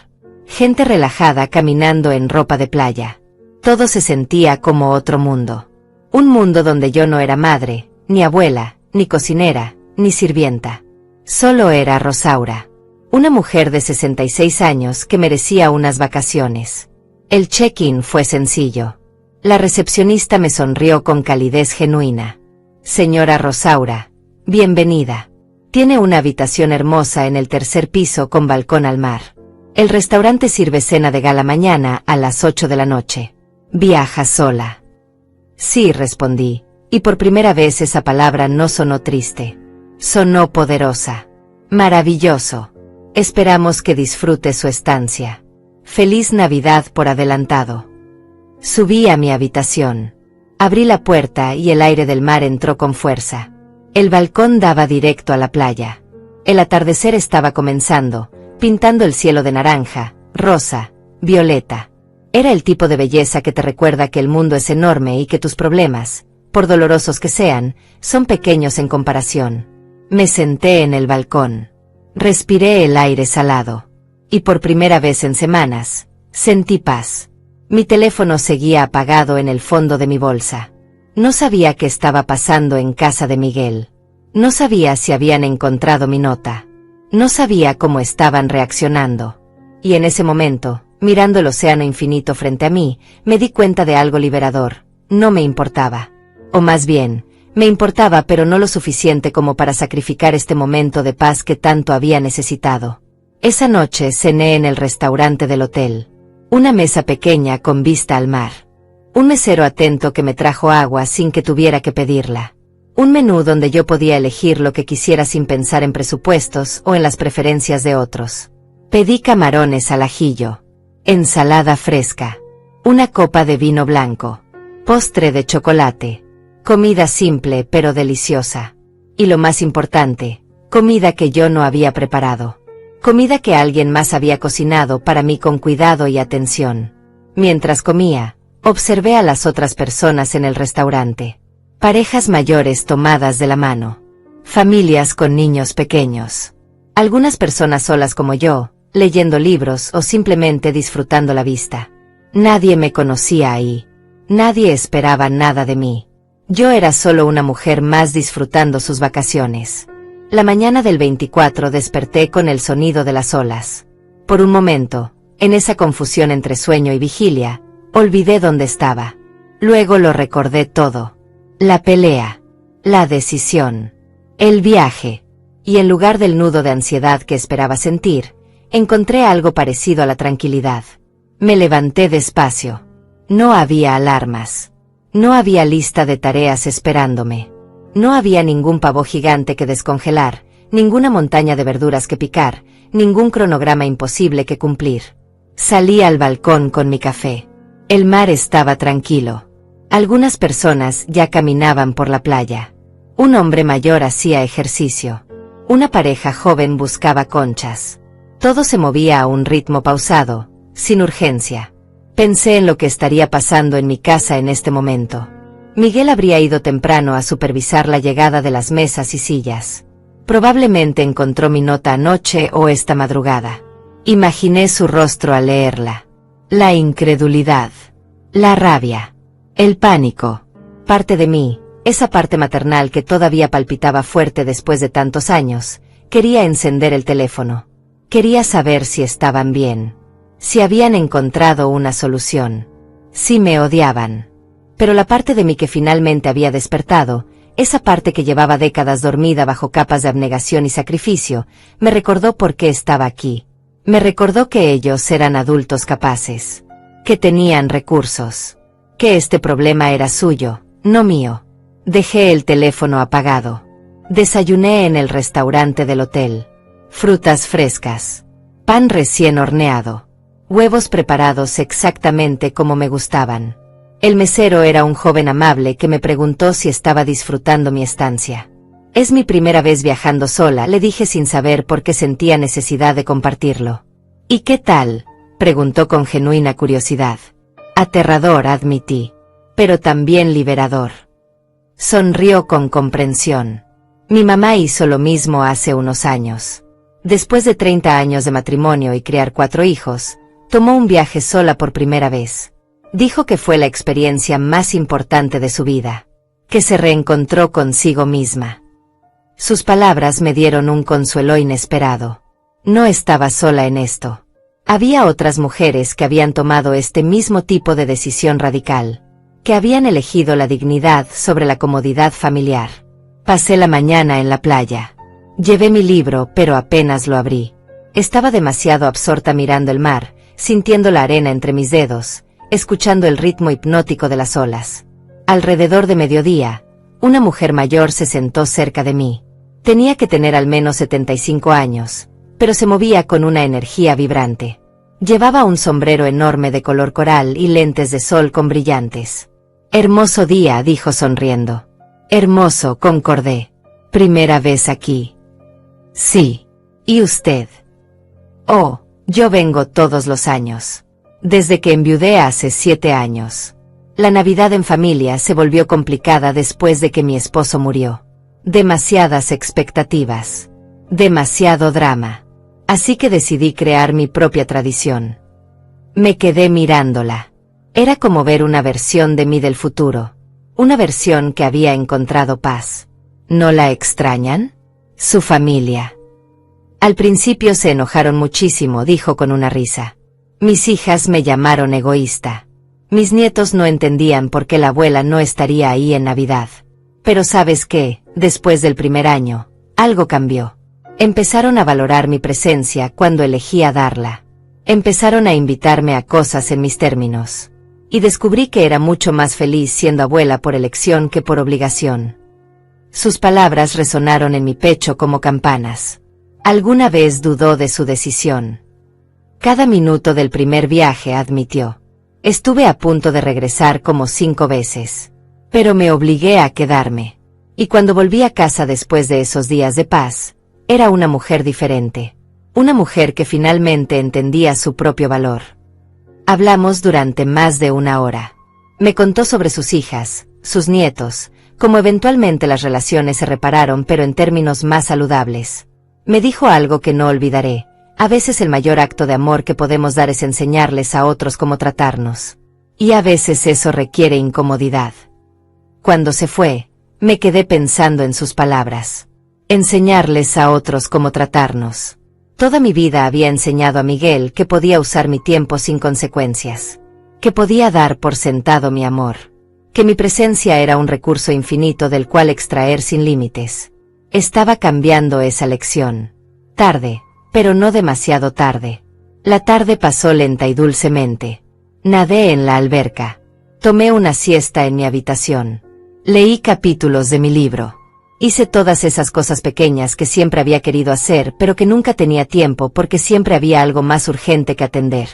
Gente relajada caminando en ropa de playa. Todo se sentía como otro mundo. Un mundo donde yo no era madre, ni abuela, ni cocinera, ni sirvienta. Solo era Rosaura. Una mujer de 66 años que merecía unas vacaciones. El check-in fue sencillo. La recepcionista me sonrió con calidez genuina. Señora Rosaura, bienvenida. Tiene una habitación hermosa en el 3er piso con balcón al mar. El restaurante sirve cena de gala mañana a las 8 de la noche. ¿Viaja sola? Sí, respondí, y por primera vez esa palabra no sonó triste. Sonó poderosa. Maravilloso. Esperamos que disfrute su estancia. Feliz Navidad por adelantado. Subí a mi habitación. Abrí la puerta y el aire del mar entró con fuerza. El balcón daba directo a la playa. El atardecer estaba comenzando, pintando el cielo de naranja, rosa, violeta. Era el tipo de belleza que te recuerda que el mundo es enorme y que tus problemas, por dolorosos que sean, son pequeños en comparación. Me senté en el balcón. Respiré el aire salado. Y por primera vez en semanas, sentí paz. Mi teléfono seguía apagado en el fondo de mi bolsa. No sabía qué estaba pasando en casa de Miguel. No sabía si habían encontrado mi nota. No sabía cómo estaban reaccionando. Y en ese momento, mirando el océano infinito frente a mí, me di cuenta de algo liberador. No me importaba. O más bien, me importaba pero no lo suficiente como para sacrificar este momento de paz que tanto había necesitado. Esa noche cené en el restaurante del hotel. Una mesa pequeña con vista al mar. Un mesero atento que me trajo agua sin que tuviera que pedirla. Un menú donde yo podía elegir lo que quisiera sin pensar en presupuestos o en las preferencias de otros. Pedí camarones al ajillo. Ensalada fresca. Una copa de vino blanco. Postre de chocolate. Comida simple pero deliciosa. Y lo más importante, comida que yo no había preparado. Comida que alguien más había cocinado para mí con cuidado y atención. Mientras comía, observé a las otras personas en el restaurante. Parejas mayores tomadas de la mano. Familias con niños pequeños. Algunas personas solas como yo, leyendo libros o simplemente disfrutando la vista. Nadie me conocía ahí. Nadie esperaba nada de mí. Yo era solo una mujer más disfrutando sus vacaciones. La mañana del 24 desperté con el sonido de las olas. Por un momento, en esa confusión entre sueño y vigilia, olvidé dónde estaba. Luego lo recordé todo. La pelea, la decisión, el viaje. Y en lugar del nudo de ansiedad que esperaba sentir, encontré algo parecido a la tranquilidad. Me levanté despacio. No había alarmas. No había lista de tareas esperándome. No había ningún pavo gigante que descongelar, ninguna montaña de verduras que picar, ningún cronograma imposible que cumplir. Salí al balcón con mi café. El mar estaba tranquilo. Algunas personas ya caminaban por la playa. Un hombre mayor hacía ejercicio. Una pareja joven buscaba conchas. Todo se movía a un ritmo pausado, sin urgencia. Pensé en lo que estaría pasando en mi casa en este momento. Miguel habría ido temprano a supervisar la llegada de las mesas y sillas. Probablemente encontró mi nota anoche o esta madrugada. Imaginé su rostro al leerla. La incredulidad. La rabia. El pánico. Parte de mí, esa parte maternal que todavía palpitaba fuerte después de tantos años, quería encender el teléfono. Quería saber si estaban bien. Si habían encontrado una solución. Si me odiaban. Pero la parte de mí que finalmente había despertado, esa parte que llevaba décadas dormida bajo capas de abnegación y sacrificio, me recordó por qué estaba aquí. Me recordó que ellos eran adultos capaces. Que tenían recursos. Que este problema era suyo, no mío. Dejé el teléfono apagado. Desayuné en el restaurante del hotel. Frutas frescas. Pan recién horneado. Huevos preparados exactamente como me gustaban. El mesero era un joven amable que me preguntó si estaba disfrutando mi estancia. Es mi primera vez viajando sola, le dije sin saber por qué sentía necesidad de compartirlo. ¿Y qué tal?, preguntó con genuina curiosidad. Aterrador, admití. Pero también liberador. Sonrió con comprensión. Mi mamá hizo lo mismo hace unos años. Después de 30 años de matrimonio y criar 4 hijos, tomó un viaje sola por primera vez. Dijo que fue la experiencia más importante de su vida. Que se reencontró consigo misma. Sus palabras me dieron un consuelo inesperado. No estaba sola en esto. Había otras mujeres que habían tomado este mismo tipo de decisión radical. Que habían elegido la dignidad sobre la comodidad familiar. Pasé la mañana en la playa. Llevé mi libro, pero apenas lo abrí. Estaba demasiado absorta mirando el mar, sintiendo la arena entre mis dedos, escuchando el ritmo hipnótico de las olas. Alrededor de mediodía, una mujer mayor se sentó cerca de mí. Tenía que tener al menos 75 años, pero se movía con una energía vibrante. Llevaba un sombrero enorme de color coral y lentes de sol con brillantes. Hermoso día, dijo sonriendo. Hermoso, concordé. Primera vez aquí. Sí. ¿Y usted? Oh, yo vengo todos los años. Desde que enviudé hace 7 años. La Navidad en familia se volvió complicada después de que mi esposo murió. Demasiadas expectativas. Demasiado drama. Así que decidí crear mi propia tradición. Me quedé mirándola. Era como ver una versión de mí del futuro. Una versión que había encontrado paz. ¿No la extrañan? Su familia. Al principio se enojaron muchísimo, dijo con una risa. Mis hijas me llamaron egoísta. Mis nietos no entendían por qué la abuela no estaría ahí en Navidad. Pero ¿sabes qué? Después del primer año, algo cambió. Empezaron a valorar mi presencia cuando elegía darla. Empezaron a invitarme a cosas en mis términos. Y descubrí que era mucho más feliz siendo abuela por elección que por obligación. Sus palabras resonaron en mi pecho como campanas. ¿Alguna vez dudó de su decisión? Cada minuto del primer viaje, admitió. Estuve a punto de regresar como 5 veces. Pero me obligué a quedarme. Y cuando volví a casa después de esos días de paz, era una mujer diferente. Una mujer que finalmente entendía su propio valor. Hablamos durante más de 1 hora. Me contó sobre sus hijas, sus nietos, cómo eventualmente las relaciones se repararon pero en términos más saludables. Me dijo algo que no olvidaré. A veces el mayor acto de amor que podemos dar es enseñarles a otros cómo tratarnos. Y a veces eso requiere incomodidad. Cuando se fue, me quedé pensando en sus palabras. Enseñarles a otros cómo tratarnos. Toda mi vida había enseñado a Miguel que podía usar mi tiempo sin consecuencias. Que podía dar por sentado mi amor. Que mi presencia era un recurso infinito del cual extraer sin límites. Estaba cambiando esa lección. Tarde, pero no demasiado tarde. La tarde pasó lenta y dulcemente. Nadé en la alberca. Tomé una siesta en mi habitación. Leí capítulos de mi libro. Hice todas esas cosas pequeñas que siempre había querido hacer, pero que nunca tenía tiempo porque siempre había algo más urgente que atender.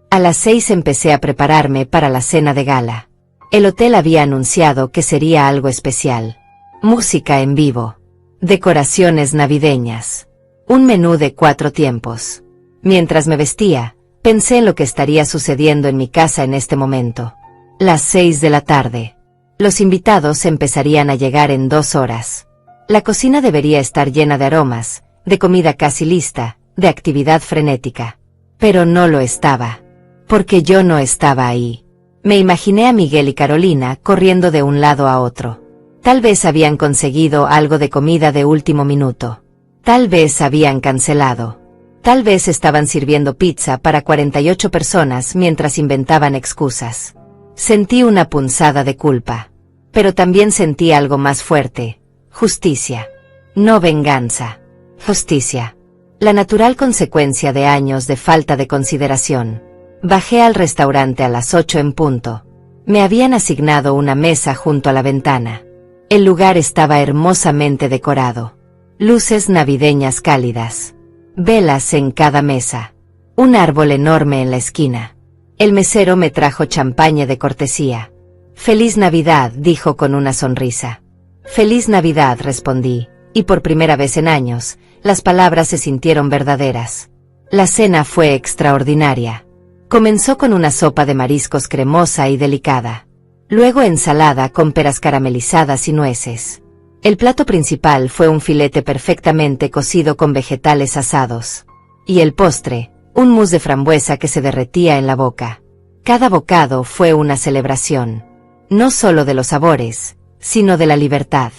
A las 6 empecé a prepararme para la cena de gala. El hotel había anunciado que sería algo especial. Música en vivo. Decoraciones navideñas. Un menú de 4 tiempos. Mientras me vestía, pensé en lo que estaría sucediendo en mi casa en este momento. Las 6 de la tarde. Los invitados empezarían a llegar en 2 horas. La cocina debería estar llena de aromas, de comida casi lista, de actividad frenética. Pero no lo estaba. Porque yo no estaba ahí. Me imaginé a Miguel y Carolina corriendo de un lado a otro. Tal vez habían conseguido algo de comida de último minuto. Tal vez habían cancelado. Tal vez estaban sirviendo pizza para 48 personas mientras inventaban excusas. Sentí una punzada de culpa. Pero también sentí algo más fuerte. Justicia. No venganza. Justicia. La natural consecuencia de años de falta de consideración. Bajé al restaurante a las 8 en punto. Me habían asignado una mesa junto a la ventana. El lugar estaba hermosamente decorado. Luces navideñas cálidas. Velas en cada mesa. Un árbol enorme en la esquina. El mesero me trajo champaña de cortesía. «Feliz Navidad», dijo con una sonrisa. «Feliz Navidad», respondí, y por primera vez en años, las palabras se sintieron verdaderas. La cena fue extraordinaria. Comenzó con una sopa de mariscos cremosa y delicada. Luego ensalada con peras caramelizadas y nueces. El plato principal fue un filete perfectamente cocido con vegetales asados. Y el postre, un mousse de frambuesa que se derretía en la boca. Cada bocado fue una celebración. No solo de los sabores, sino de la libertad.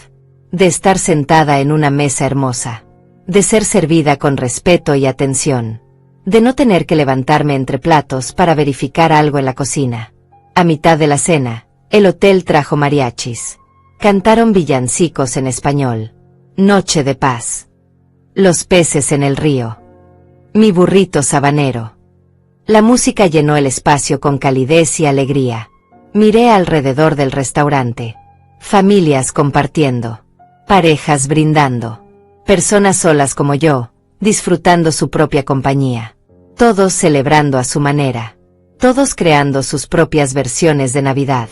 De estar sentada en una mesa hermosa. De ser servida con respeto y atención. De no tener que levantarme entre platos para verificar algo en la cocina. A mitad de la cena, el hotel trajo mariachis. Cantaron villancicos en español. Noche de paz. Los peces en el río. Mi burrito sabanero. La música llenó el espacio con calidez y alegría. Miré alrededor del restaurante. Familias compartiendo. Parejas brindando. Personas solas como yo, disfrutando su propia compañía. Todos celebrando a su manera. Todos creando sus propias versiones de Navidad.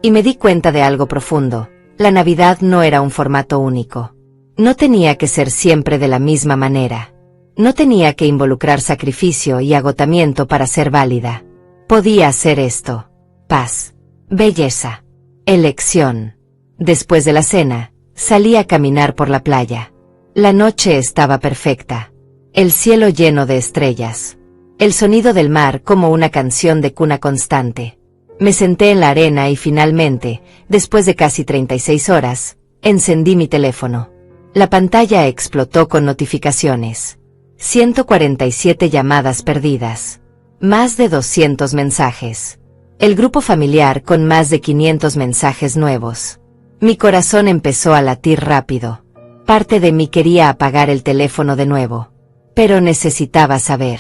Y me di cuenta de algo profundo. La Navidad no era un formato único. No tenía que ser siempre de la misma manera. No tenía que involucrar sacrificio y agotamiento para ser válida. Podía ser esto. Paz. Belleza. Elección. Después de la cena, salí a caminar por la playa. La noche estaba perfecta. El cielo lleno de estrellas. El sonido del mar como una canción de cuna constante. Me senté en la arena y finalmente, después de casi 36 horas, encendí mi teléfono. La pantalla explotó con notificaciones. 147 llamadas perdidas. Más de 200 mensajes. El grupo familiar con más de 500 mensajes nuevos. Mi corazón empezó a latir rápido. Parte de mí quería apagar el teléfono de nuevo. Pero necesitaba saber.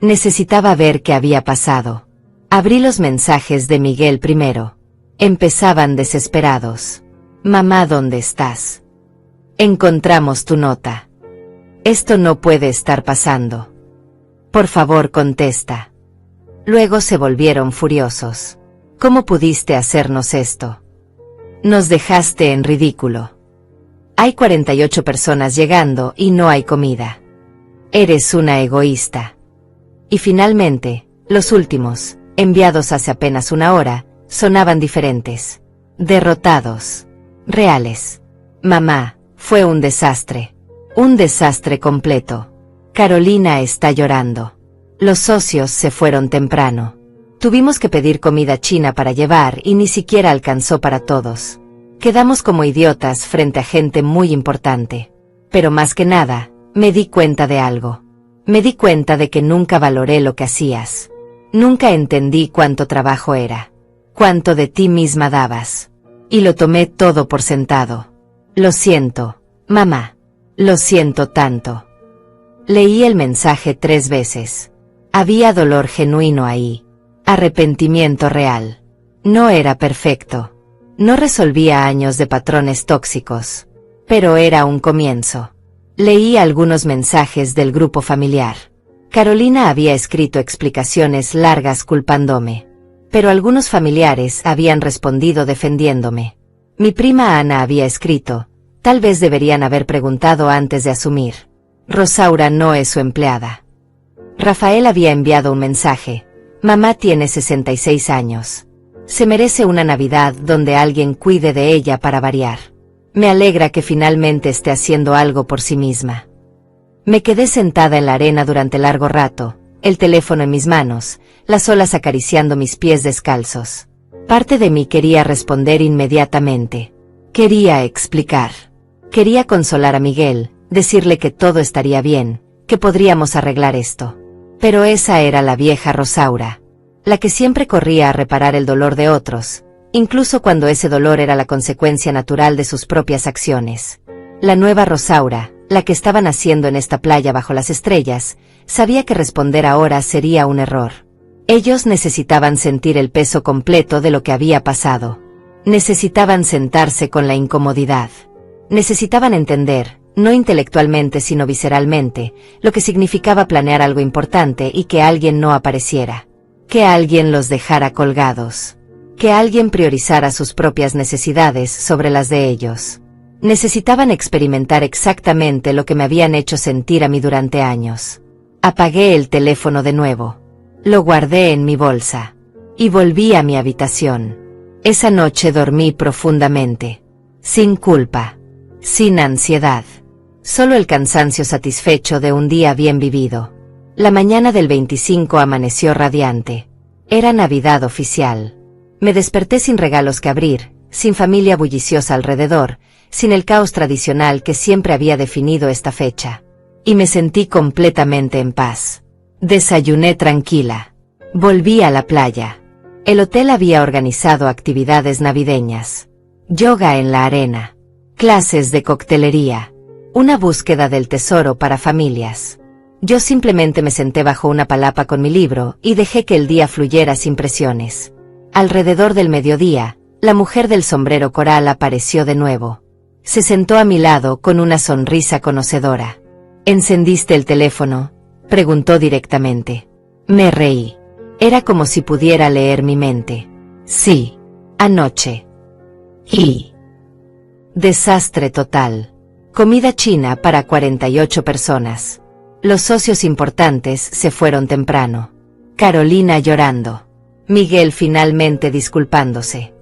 Necesitaba ver qué había pasado. Abrí los mensajes de Miguel primero. Empezaban desesperados. Mamá, ¿dónde estás? Encontramos tu nota. Esto no puede estar pasando. Por favor, contesta. Luego se volvieron furiosos. ¿Cómo pudiste hacernos esto? Nos dejaste en ridículo. Hay 48 personas llegando y no hay comida. Eres una egoísta. Y finalmente, los últimos, enviados hace apenas una hora, sonaban diferentes. Derrotados. Reales. Mamá, fue un desastre. Un desastre completo. Carolina está llorando. Los socios se fueron temprano. Tuvimos que pedir comida china para llevar y ni siquiera alcanzó para todos. Quedamos como idiotas frente a gente muy importante. Pero más que nada, me di cuenta de algo. Me di cuenta de que nunca valoré lo que hacías. Nunca entendí cuánto trabajo era. Cuánto de ti misma dabas. Y lo tomé todo por sentado. Lo siento, mamá. Lo siento tanto. Leí el mensaje 3 veces. Había dolor genuino ahí. Arrepentimiento real. No era perfecto. No resolvía años de patrones tóxicos. Pero era un comienzo. Leí algunos mensajes del grupo familiar. Carolina había escrito explicaciones largas culpándome. Pero algunos familiares habían respondido defendiéndome. Mi prima Ana había escrito: tal vez deberían haber preguntado antes de asumir. Rosaura no es su empleada. Rafael había enviado un mensaje: mamá tiene 66 años. Se merece una Navidad donde alguien cuide de ella para variar. Me alegra que finalmente esté haciendo algo por sí misma. Me quedé sentada en la arena durante largo rato, el teléfono en mis manos, las olas acariciando mis pies descalzos. Parte de mí quería responder inmediatamente. Quería explicar. Quería consolar a Miguel, decirle que todo estaría bien, que podríamos arreglar esto. Pero esa era la vieja Rosaura, la que siempre corría a reparar el dolor de otros, incluso cuando ese dolor era la consecuencia natural de sus propias acciones. La nueva Rosaura, la que estaba naciendo en esta playa bajo las estrellas, sabía que responder ahora sería un error. Ellos necesitaban sentir el peso completo de lo que había pasado. Necesitaban sentarse con la incomodidad. Necesitaban entender, no intelectualmente sino visceralmente, lo que significaba planear algo importante y que alguien no apareciera. Que alguien los dejara colgados. Que alguien priorizara sus propias necesidades sobre las de ellos. Necesitaban experimentar exactamente lo que me habían hecho sentir a mí durante años. Apagué el teléfono de nuevo. Lo guardé en mi bolsa. Y volví a mi habitación. Esa noche dormí profundamente. Sin culpa. Sin ansiedad. Solo el cansancio satisfecho de un día bien vivido. La mañana del 25 amaneció radiante. Era Navidad oficial. Me desperté sin regalos que abrir, sin familia bulliciosa alrededor, sin el caos tradicional que siempre había definido esta fecha. Y me sentí completamente en paz. Desayuné tranquila. Volví a la playa. El hotel había organizado actividades navideñas. Yoga en la arena. Clases de coctelería. Una búsqueda del tesoro para familias. Yo simplemente me senté bajo una palapa con mi libro y dejé que el día fluyera sin presiones. Alrededor del mediodía, la mujer del sombrero coral apareció de nuevo. Se sentó a mi lado con una sonrisa conocedora. ¿Encendiste el teléfono?, preguntó directamente. Me reí. Era como si pudiera leer mi mente. Sí. Anoche. Y... desastre total. Comida china para 48 personas. Los socios importantes se fueron temprano. Carolina llorando. Miguel finalmente disculpándose.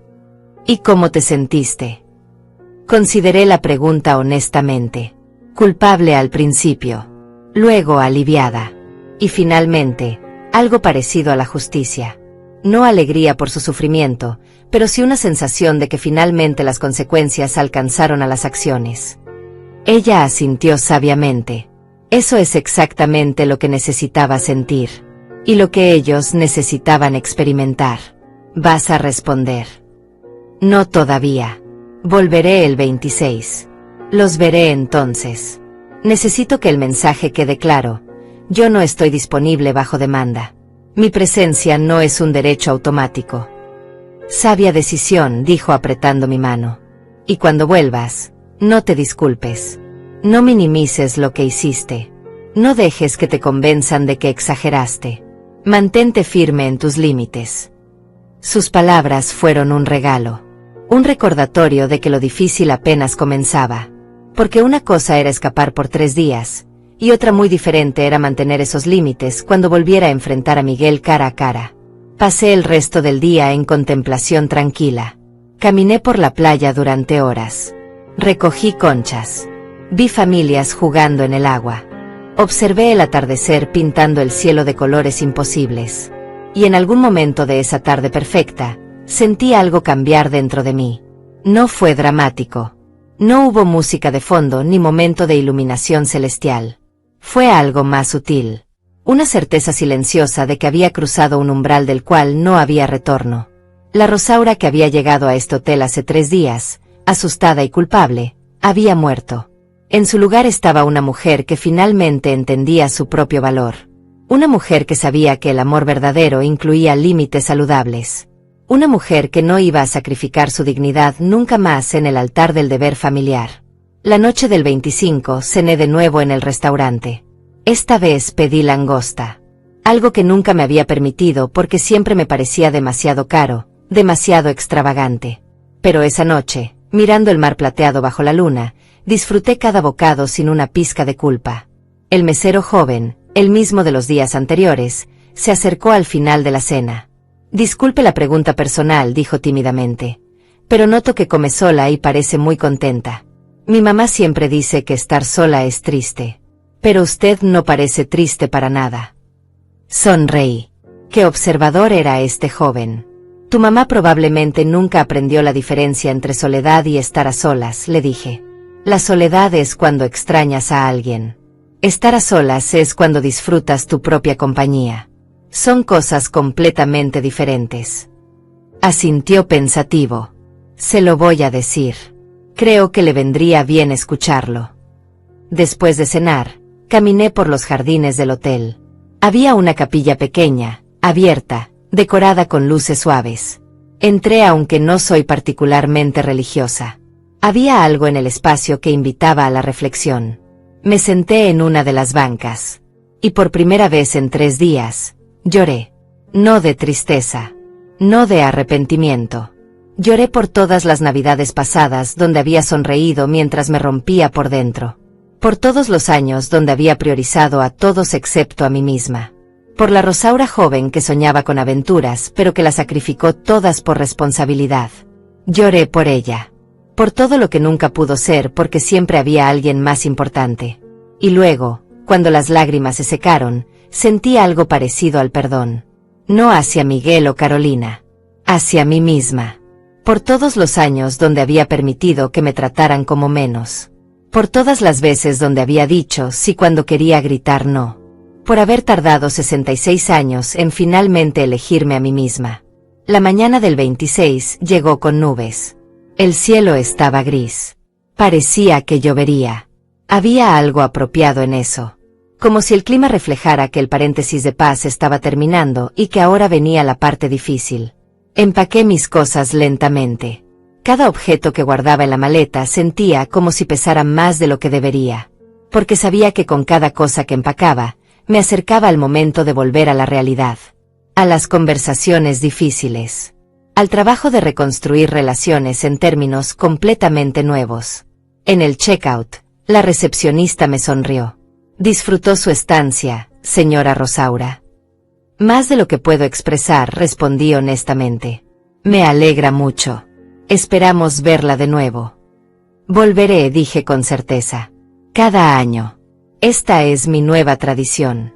¿Y cómo te sentiste? Consideré la pregunta honestamente. Culpable al principio. Luego aliviada. Y finalmente, algo parecido a la justicia. No alegría por su sufrimiento, pero sí una sensación de que finalmente las consecuencias alcanzaron a las acciones. Ella asintió sabiamente. Eso es exactamente lo que necesitaba sentir. Y lo que ellos necesitaban experimentar. ¿Vas a responder? No todavía. Volveré el 26. Los veré entonces. Necesito que el mensaje quede claro. Yo no estoy disponible bajo demanda. Mi presencia no es un derecho automático. Sabia decisión, dijo apretando mi mano. Y cuando vuelvas, no te disculpes. No minimices lo que hiciste. No dejes que te convenzan de que exageraste. Mantente firme en tus límites. Sus palabras fueron un regalo. Un recordatorio de que lo difícil apenas comenzaba. Porque una cosa era escapar por 3 días, y otra muy diferente era mantener esos límites cuando volviera a enfrentar a Miguel cara a cara. Pasé el resto del día en contemplación tranquila. Caminé por la playa durante horas. Recogí conchas. Vi familias jugando en el agua. Observé el atardecer pintando el cielo de colores imposibles. Y en algún momento de esa tarde perfecta, sentí algo cambiar dentro de mí. No fue dramático. No hubo música de fondo ni momento de iluminación celestial. Fue algo más sutil. Una certeza silenciosa de que había cruzado un umbral del cual no había retorno. La Rosaura que había llegado a este hotel hace 3 días, asustada y culpable, había muerto. En su lugar estaba una mujer que finalmente entendía su propio valor. Una mujer que sabía que el amor verdadero incluía límites saludables. Una mujer que no iba a sacrificar su dignidad nunca más en el altar del deber familiar. La noche del 25 cené de nuevo en el restaurante. Esta vez pedí langosta. Algo que nunca me había permitido porque siempre me parecía demasiado caro, demasiado extravagante. Pero esa noche, mirando el mar plateado bajo la luna, disfruté cada bocado sin una pizca de culpa. El mesero joven, el mismo de los días anteriores, se acercó al final de la cena. Disculpe la pregunta personal, dijo tímidamente, pero noto que come sola y parece muy contenta. Mi mamá siempre dice que estar sola es triste. Pero usted no parece triste para nada. Sonreí. Qué observador era este joven. Tu mamá probablemente nunca aprendió la diferencia entre soledad y estar a solas, le dije. La soledad es cuando extrañas a alguien. Estar a solas es cuando disfrutas tu propia compañía. Son cosas completamente diferentes. Asintió pensativo. Se lo voy a decir. Creo que le vendría bien escucharlo. Después de cenar, caminé por los jardines del hotel. Había una capilla pequeña, abierta, decorada con luces suaves. Entré aunque no soy particularmente religiosa. Había algo en el espacio que invitaba a la reflexión. Me senté en una de las bancas. Y por primera vez en 3 días, lloré. No de tristeza. No de arrepentimiento. Lloré por todas las navidades pasadas donde había sonreído mientras me rompía por dentro. Por todos los años donde había priorizado a todos excepto a mí misma. Por la Rosaura joven que soñaba con aventuras pero que las sacrificó todas por responsabilidad. Lloré por ella. Por todo lo que nunca pudo ser porque siempre había alguien más importante. Y luego, cuando las lágrimas se secaron, sentí algo parecido al perdón. No hacia Miguel o Carolina. Hacia mí misma. Por todos los años donde había permitido que me trataran como menos. Por todas las veces donde había dicho sí cuando quería gritar no. Por haber tardado 66 años en finalmente elegirme a mí misma. La mañana del 26 llegó con nubes. El cielo estaba gris. Parecía que llovería. Había algo apropiado en eso. Como si el clima reflejara que el paréntesis de paz estaba terminando y que ahora venía la parte difícil. Empaqué mis cosas lentamente. Cada objeto que guardaba en la maleta sentía como si pesara más de lo que debería. Porque sabía que con cada cosa que empacaba, me acercaba al momento de volver a la realidad. A las conversaciones difíciles. Al trabajo de reconstruir relaciones en términos completamente nuevos. En el checkout, la recepcionista me sonrió. Disfrutó su estancia, señora Rosaura. Más de lo que puedo expresar, respondí honestamente. Me alegra mucho. Esperamos verla de nuevo. Volveré, dije con certeza. Cada año. Esta es mi nueva tradición.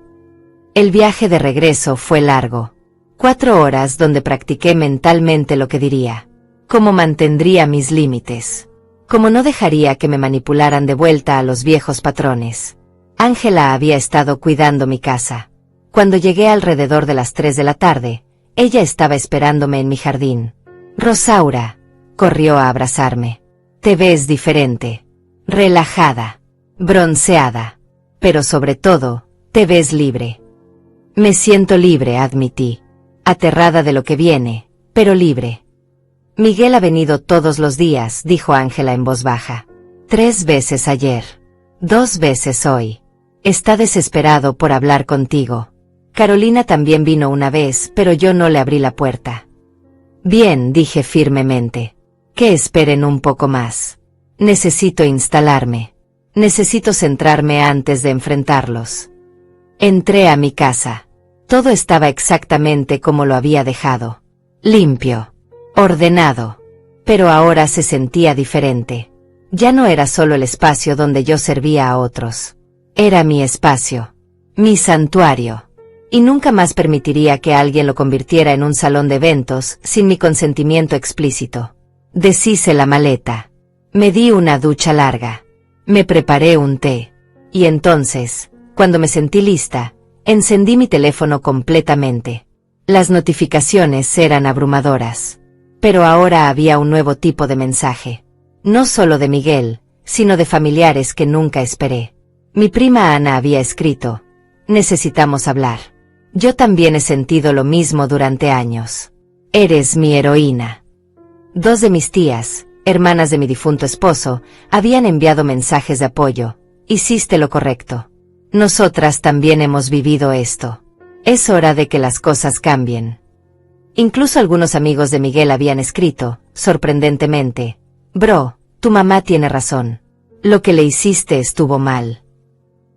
El viaje de regreso fue largo. 4 horas donde practiqué mentalmente lo que diría. Cómo mantendría mis límites. Cómo no dejaría que me manipularan de vuelta a los viejos patrones. Ángela había estado cuidando mi casa. Cuando llegué alrededor de las 3 de la tarde, ella estaba esperándome en mi jardín. Rosaura, corrió a abrazarme. Te ves diferente. Relajada. Bronceada. Pero sobre todo, te ves libre. Me siento libre, admití. Aterrada de lo que viene, pero libre. Miguel ha venido todos los días, dijo Ángela en voz baja. 3 veces ayer. 2 veces hoy. Está desesperado por hablar contigo. Carolina también vino una vez, pero yo no le abrí la puerta. Bien, dije firmemente. Que esperen un poco más. Necesito instalarme. Necesito centrarme antes de enfrentarlos. Entré a mi casa. Todo estaba exactamente como lo había dejado. Limpio. Ordenado. Pero ahora se sentía diferente. Ya no era solo el espacio donde yo servía a otros. Era mi espacio. Mi santuario. Y nunca más permitiría que alguien lo convirtiera en un salón de eventos sin mi consentimiento explícito. Deshice la maleta. Me di una ducha larga. Me preparé un té. Y entonces, cuando me sentí lista, encendí mi teléfono completamente. Las notificaciones eran abrumadoras. Pero ahora había un nuevo tipo de mensaje. No solo de Miguel, sino de familiares que nunca esperé. Mi prima Ana había escrito: necesitamos hablar. Yo también he sentido lo mismo durante años. Eres mi heroína. 2 de mis tías, hermanas de mi difunto esposo, habían enviado mensajes de apoyo. Hiciste lo correcto. Nosotras también hemos vivido esto. Es hora de que las cosas cambien. Incluso algunos amigos de Miguel habían escrito, sorprendentemente: Bro, tu mamá tiene razón. Lo que le hiciste estuvo mal.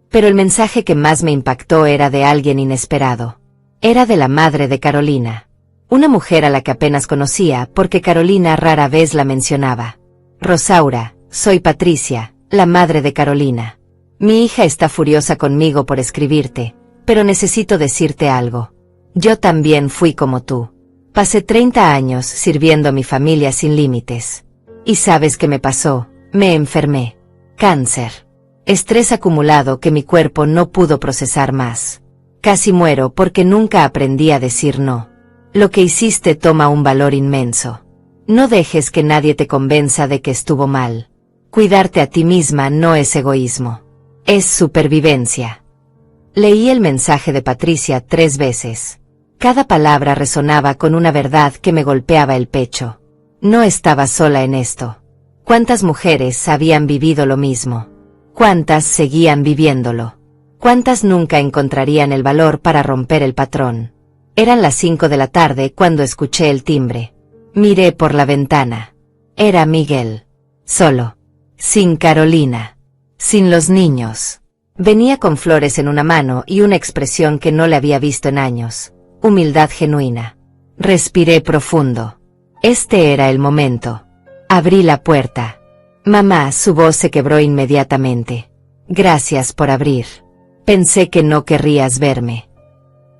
Pero el mensaje que más me impactó era de alguien inesperado. Era de la madre de Carolina. Una mujer a la que apenas conocía porque Carolina rara vez la mencionaba. Rosaura, soy Patricia, la madre de Carolina. Mi hija está furiosa conmigo por escribirte, pero necesito decirte algo. Yo también fui como tú. Pasé 30 años sirviendo a mi familia sin límites. ¿Y sabes qué me pasó? Me enfermé. Cáncer. Estrés acumulado que mi cuerpo no pudo procesar más. Casi muero porque nunca aprendí a decir no. Lo que hiciste toma un valor inmenso. No dejes que nadie te convenza de que estuvo mal. Cuidarte a ti misma no es egoísmo. Es supervivencia. Leí el mensaje de Patricia 3 veces. Cada palabra resonaba con una verdad que me golpeaba el pecho. No estaba sola en esto. ¿Cuántas mujeres habían vivido lo mismo? ¿Cuántas seguían viviéndolo? ¿Cuántas nunca encontrarían el valor para romper el patrón? Eran las 5 de la tarde cuando escuché el timbre. Miré por la ventana. Era Miguel. Solo. Sin Carolina. Sin los niños. Venía con flores en una mano y una expresión que no le había visto en años. Humildad genuina. Respiré profundo. Este era el momento. Abrí la puerta. Mamá, su voz se quebró inmediatamente. Gracias por abrir. Pensé que no querrías verme.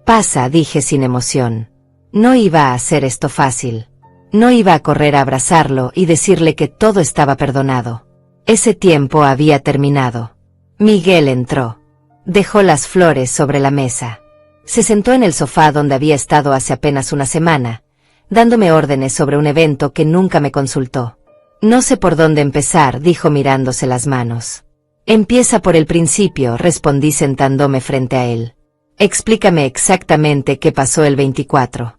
Pasa, dije sin emoción. No iba a hacer esto fácil. No iba a correr a abrazarlo y decirle que todo estaba perdonado. Ese tiempo había terminado. Miguel entró. Dejó las flores sobre la mesa. Se sentó en el sofá donde había estado hace apenas una semana, dándome órdenes sobre un evento que nunca me consultó. No sé por dónde empezar, dijo mirándose las manos. Empieza por el principio, respondí sentándome frente a él. Explícame exactamente qué pasó el 24.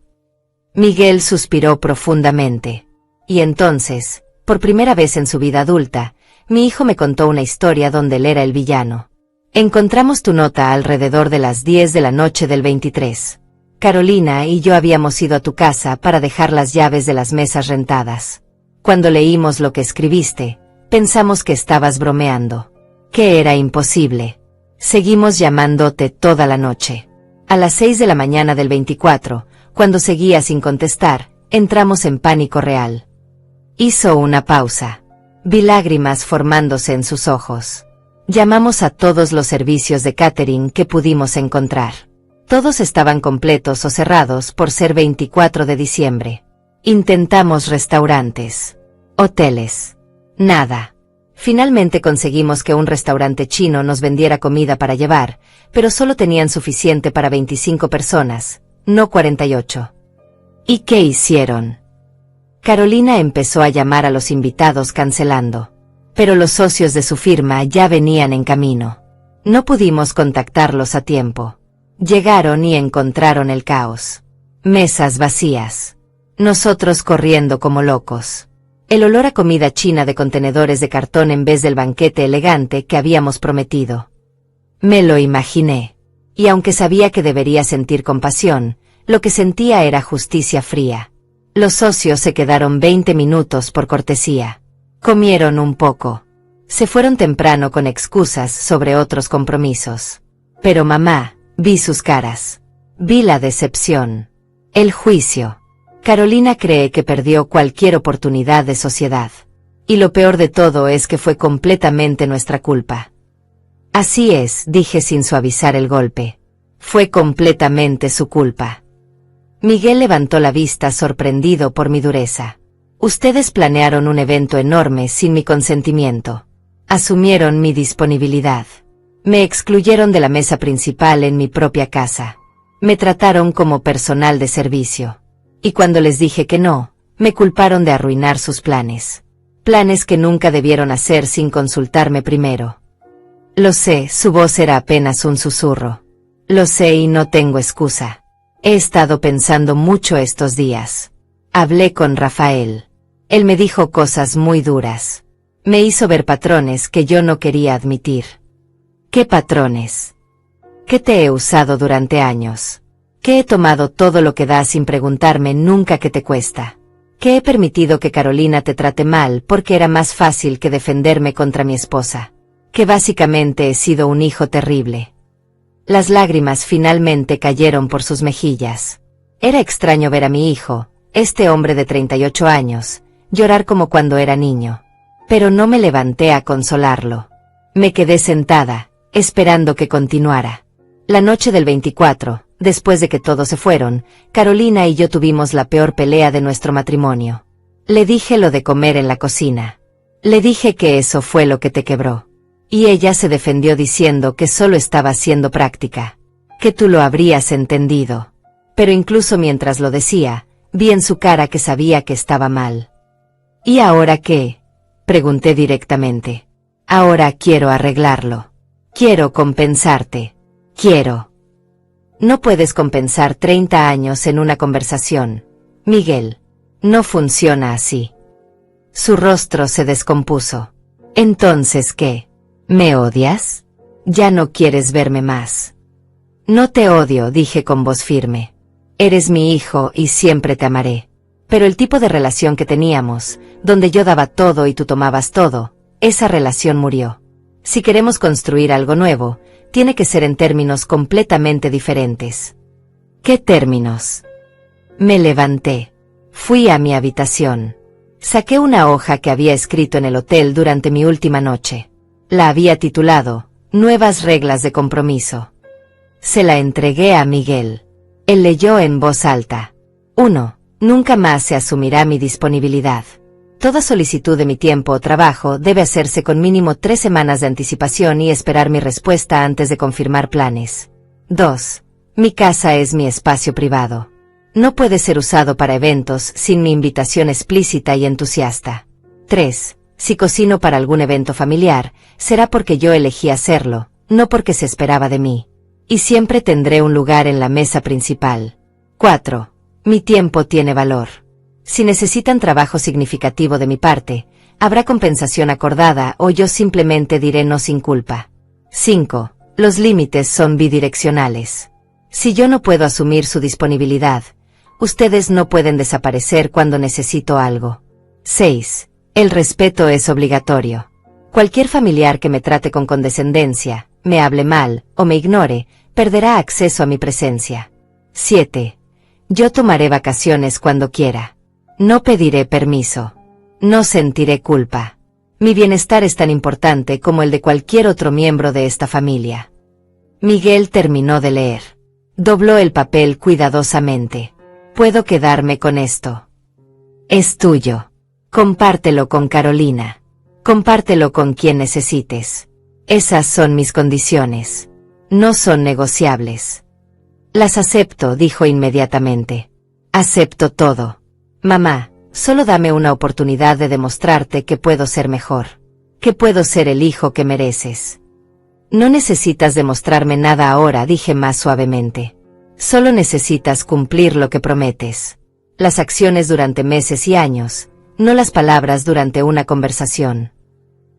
Miguel suspiró profundamente. Y entonces, por primera vez en su vida adulta, mi hijo me contó una historia donde él era el villano. Encontramos tu nota alrededor de las 10 de la noche del 23. Carolina y yo habíamos ido a tu casa para dejar las llaves de las mesas rentadas. Cuando leímos lo que escribiste, pensamos que estabas bromeando. Que era imposible. Seguimos llamándote toda la noche. A las 6 de la mañana del 24, cuando seguía sin contestar, entramos en pánico real. Hizo una pausa. Vi lágrimas formándose en sus ojos. Llamamos a todos los servicios de catering que pudimos encontrar. Todos estaban completos o cerrados por ser 24 de diciembre. Intentamos restaurantes, hoteles. Nada. Finalmente conseguimos que un restaurante chino nos vendiera comida para llevar, pero solo tenían suficiente para 25 personas, no 48. ¿Y qué hicieron? Carolina empezó a llamar a los invitados cancelando. Pero los socios de su firma ya venían en camino. No pudimos contactarlos a tiempo. Llegaron y encontraron el caos. Mesas vacías. Nosotros corriendo como locos. El olor a comida china de contenedores de cartón en vez del banquete elegante que habíamos prometido. Me lo imaginé. Y aunque sabía que debería sentir compasión, lo que sentía era justicia fría. Los socios se quedaron 20 minutos por cortesía. Comieron un poco. Se fueron temprano con excusas sobre otros compromisos. Pero mamá, vi sus caras. Vi la decepción. El juicio. Carolina cree que perdió cualquier oportunidad de sociedad. Y lo peor de todo es que fue completamente nuestra culpa. Así es, dije sin suavizar el golpe. Fue completamente su culpa. Miguel levantó la vista sorprendido por mi dureza. Ustedes planearon un evento enorme sin mi consentimiento. Asumieron mi disponibilidad. Me excluyeron de la mesa principal en mi propia casa. Me trataron como personal de servicio. Y cuando les dije que no, me culparon de arruinar sus planes. Planes que nunca debieron hacer sin consultarme primero. Lo sé, su voz era apenas un susurro. Lo sé y no tengo excusa. He estado pensando mucho estos días. Hablé con Rafael. Él me dijo cosas muy duras. Me hizo ver patrones que yo no quería admitir. ¿Qué patrones? ¿Qué te he usado durante años? ¿Que he tomado todo lo que das sin preguntarme nunca qué te cuesta? ¿Que he permitido que Carolina te trate mal porque era más fácil que defenderme contra mi esposa? Que básicamente he sido un hijo terrible. Las lágrimas finalmente cayeron por sus mejillas. Era extraño ver a mi hijo, este hombre de 38 años, llorar como cuando era niño. Pero no me levanté a consolarlo. Me quedé sentada, esperando que continuara. La noche del 24, después de que todos se fueron, Carolina y yo tuvimos la peor pelea de nuestro matrimonio. Le dije lo de comer en la cocina. Le dije que eso fue lo que te quebró. Y ella se defendió diciendo que solo estaba siendo práctica. Que tú lo habrías entendido. Pero incluso mientras lo decía, vi en su cara que sabía que estaba mal. ¿Y ahora qué? Pregunté directamente. Ahora quiero arreglarlo. Quiero compensarte. Quiero. No puedes compensar 30 años en una conversación, Miguel. No funciona así. Su rostro se descompuso. ¿Entonces qué? ¿Me odias? ¿Ya no quieres verme más? No te odio, dije con voz firme. Eres mi hijo y siempre te amaré. Pero el tipo de relación que teníamos, donde yo daba todo y tú tomabas todo, esa relación murió. Si queremos construir algo nuevo, tiene que ser en términos completamente diferentes. ¿Qué términos? Me levanté. Fui a mi habitación. Saqué una hoja que había escrito en el hotel durante mi última noche. La había titulado, Nuevas reglas de compromiso. Se la entregué a Miguel. Él leyó en voz alta. 1. Nunca más se asumirá mi disponibilidad. Toda solicitud de mi tiempo o trabajo debe hacerse con mínimo 3 semanas de anticipación y esperar mi respuesta antes de confirmar planes. 2. Mi casa es mi espacio privado. No puede ser usado para eventos sin mi invitación explícita y entusiasta. 3. Si cocino para algún evento familiar, será porque yo elegí hacerlo, no porque se esperaba de mí. Y siempre tendré un lugar en la mesa principal. 4. Mi tiempo tiene valor. Si necesitan trabajo significativo de mi parte, habrá compensación acordada o yo simplemente diré no sin culpa. 5. Los límites son bidireccionales. Si yo no puedo asumir su disponibilidad, ustedes no pueden desaparecer cuando necesito algo. 6. El respeto es obligatorio. Cualquier familiar que me trate con condescendencia, me hable mal o me ignore, perderá acceso a mi presencia. 7. Yo tomaré vacaciones cuando quiera. No pediré permiso. No sentiré culpa. Mi bienestar es tan importante como el de cualquier otro miembro de esta familia. Miguel terminó de leer. Dobló el papel cuidadosamente. Puedo quedarme con esto. Es tuyo. Compártelo con Carolina. Compártelo con quien necesites. Esas son mis condiciones. No son negociables. Las acepto, dijo inmediatamente. Acepto todo. Mamá, solo dame una oportunidad de demostrarte que puedo ser mejor. Que puedo ser el hijo que mereces. No necesitas demostrarme nada ahora, dije más suavemente. Solo necesitas cumplir lo que prometes. Las acciones durante meses y años, no las palabras durante una conversación.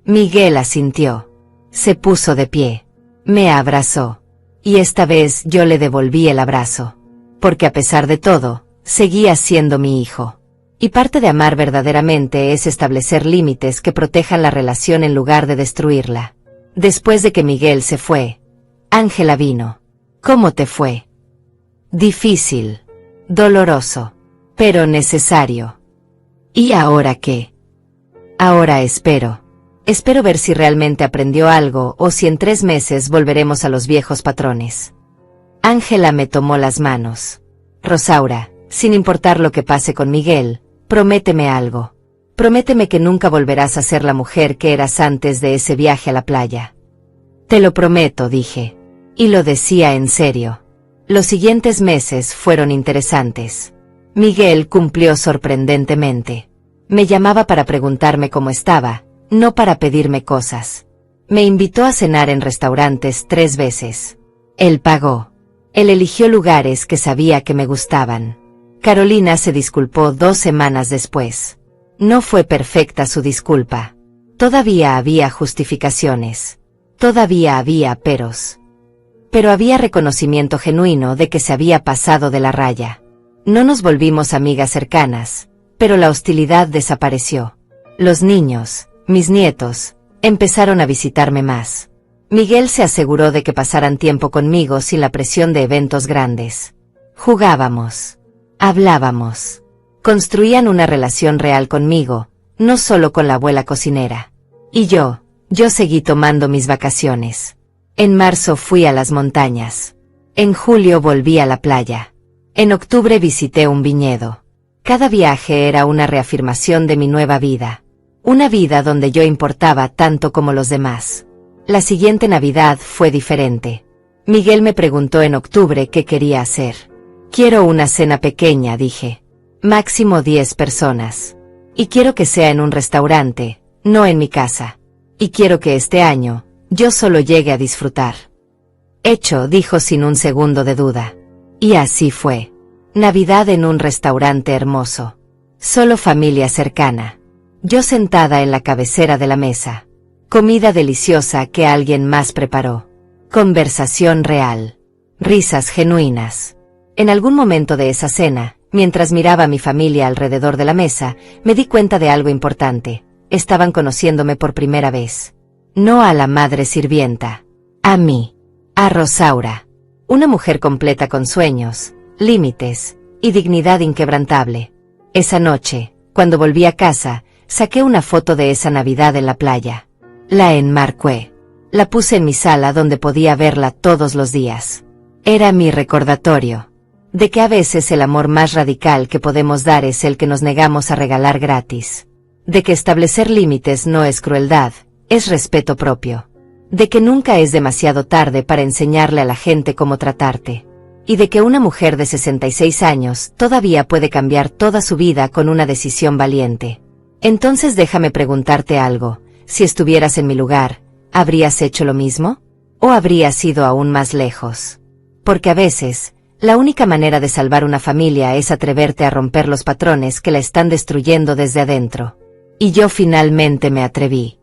Miguel asintió. Se puso de pie. Me abrazó. Y esta vez yo le devolví el abrazo. Porque a pesar de todo, seguía siendo mi hijo. Y parte de amar verdaderamente es establecer límites que protejan la relación en lugar de destruirla. Después de que Miguel se fue, Ángela vino. ¿Cómo te fue? Difícil. Doloroso. Pero necesario. ¿Y ahora qué? Ahora espero. Espero ver si realmente aprendió algo o si en 3 meses volveremos a los viejos patrones. Ángela me tomó las manos. Rosaura, sin importar lo que pase con Miguel, prométeme algo. Prométeme que nunca volverás a ser la mujer que eras antes de ese viaje a la playa. Te lo prometo, dije. Y lo decía en serio. Los siguientes meses fueron interesantes. Miguel cumplió sorprendentemente. Me llamaba para preguntarme cómo estaba, no para pedirme cosas. Me invitó a cenar en restaurantes 3 veces. Él pagó. Él eligió lugares que sabía que me gustaban. Carolina se disculpó 2 semanas después. No fue perfecta su disculpa. Todavía había justificaciones. Todavía había peros. Pero había reconocimiento genuino de que se había pasado de la raya. No nos volvimos amigas cercanas, pero la hostilidad desapareció. Los niños, mis nietos, empezaron a visitarme más. Miguel se aseguró de que pasaran tiempo conmigo sin la presión de eventos grandes. Jugábamos. Hablábamos. Construían una relación real conmigo, no solo con la abuela cocinera. Y yo seguí tomando mis vacaciones. En marzo fui a las montañas. En julio volví a la playa. En octubre visité un viñedo. Cada viaje era una reafirmación de mi nueva vida. Una vida donde yo importaba tanto como los demás. La siguiente Navidad fue diferente. Miguel me preguntó en octubre qué quería hacer. Quiero una cena pequeña, dije. Máximo 10 personas. Y quiero que sea en un restaurante, no en mi casa. Y quiero que este año, yo solo llegue a disfrutar. Hecho, dijo sin un segundo de duda. Y así fue. Navidad en un restaurante hermoso. Solo familia cercana. Yo sentada en la cabecera de la mesa. Comida deliciosa que alguien más preparó. Conversación real. Risas genuinas. En algún momento de esa cena, mientras miraba a mi familia alrededor de la mesa, me di cuenta de algo importante. Estaban conociéndome por primera vez. No a la madre sirvienta. A mí. A Rosaura. Una mujer completa con sueños, límites y dignidad inquebrantable. Esa noche, cuando volví a casa, saqué una foto de esa Navidad en la playa. La enmarqué. La puse en mi sala donde podía verla todos los días. Era mi recordatorio de que a veces el amor más radical que podemos dar es el que nos negamos a regalar gratis. De que establecer límites no es crueldad, es respeto propio. De que nunca es demasiado tarde para enseñarle a la gente cómo tratarte. Y de que una mujer de 66 años todavía puede cambiar toda su vida con una decisión valiente. Entonces déjame preguntarte algo, si estuvieras en mi lugar, ¿habrías hecho lo mismo? ¿O habrías ido aún más lejos? Porque a veces, la única manera de salvar una familia es atreverte a romper los patrones que la están destruyendo desde adentro. Y yo finalmente me atreví.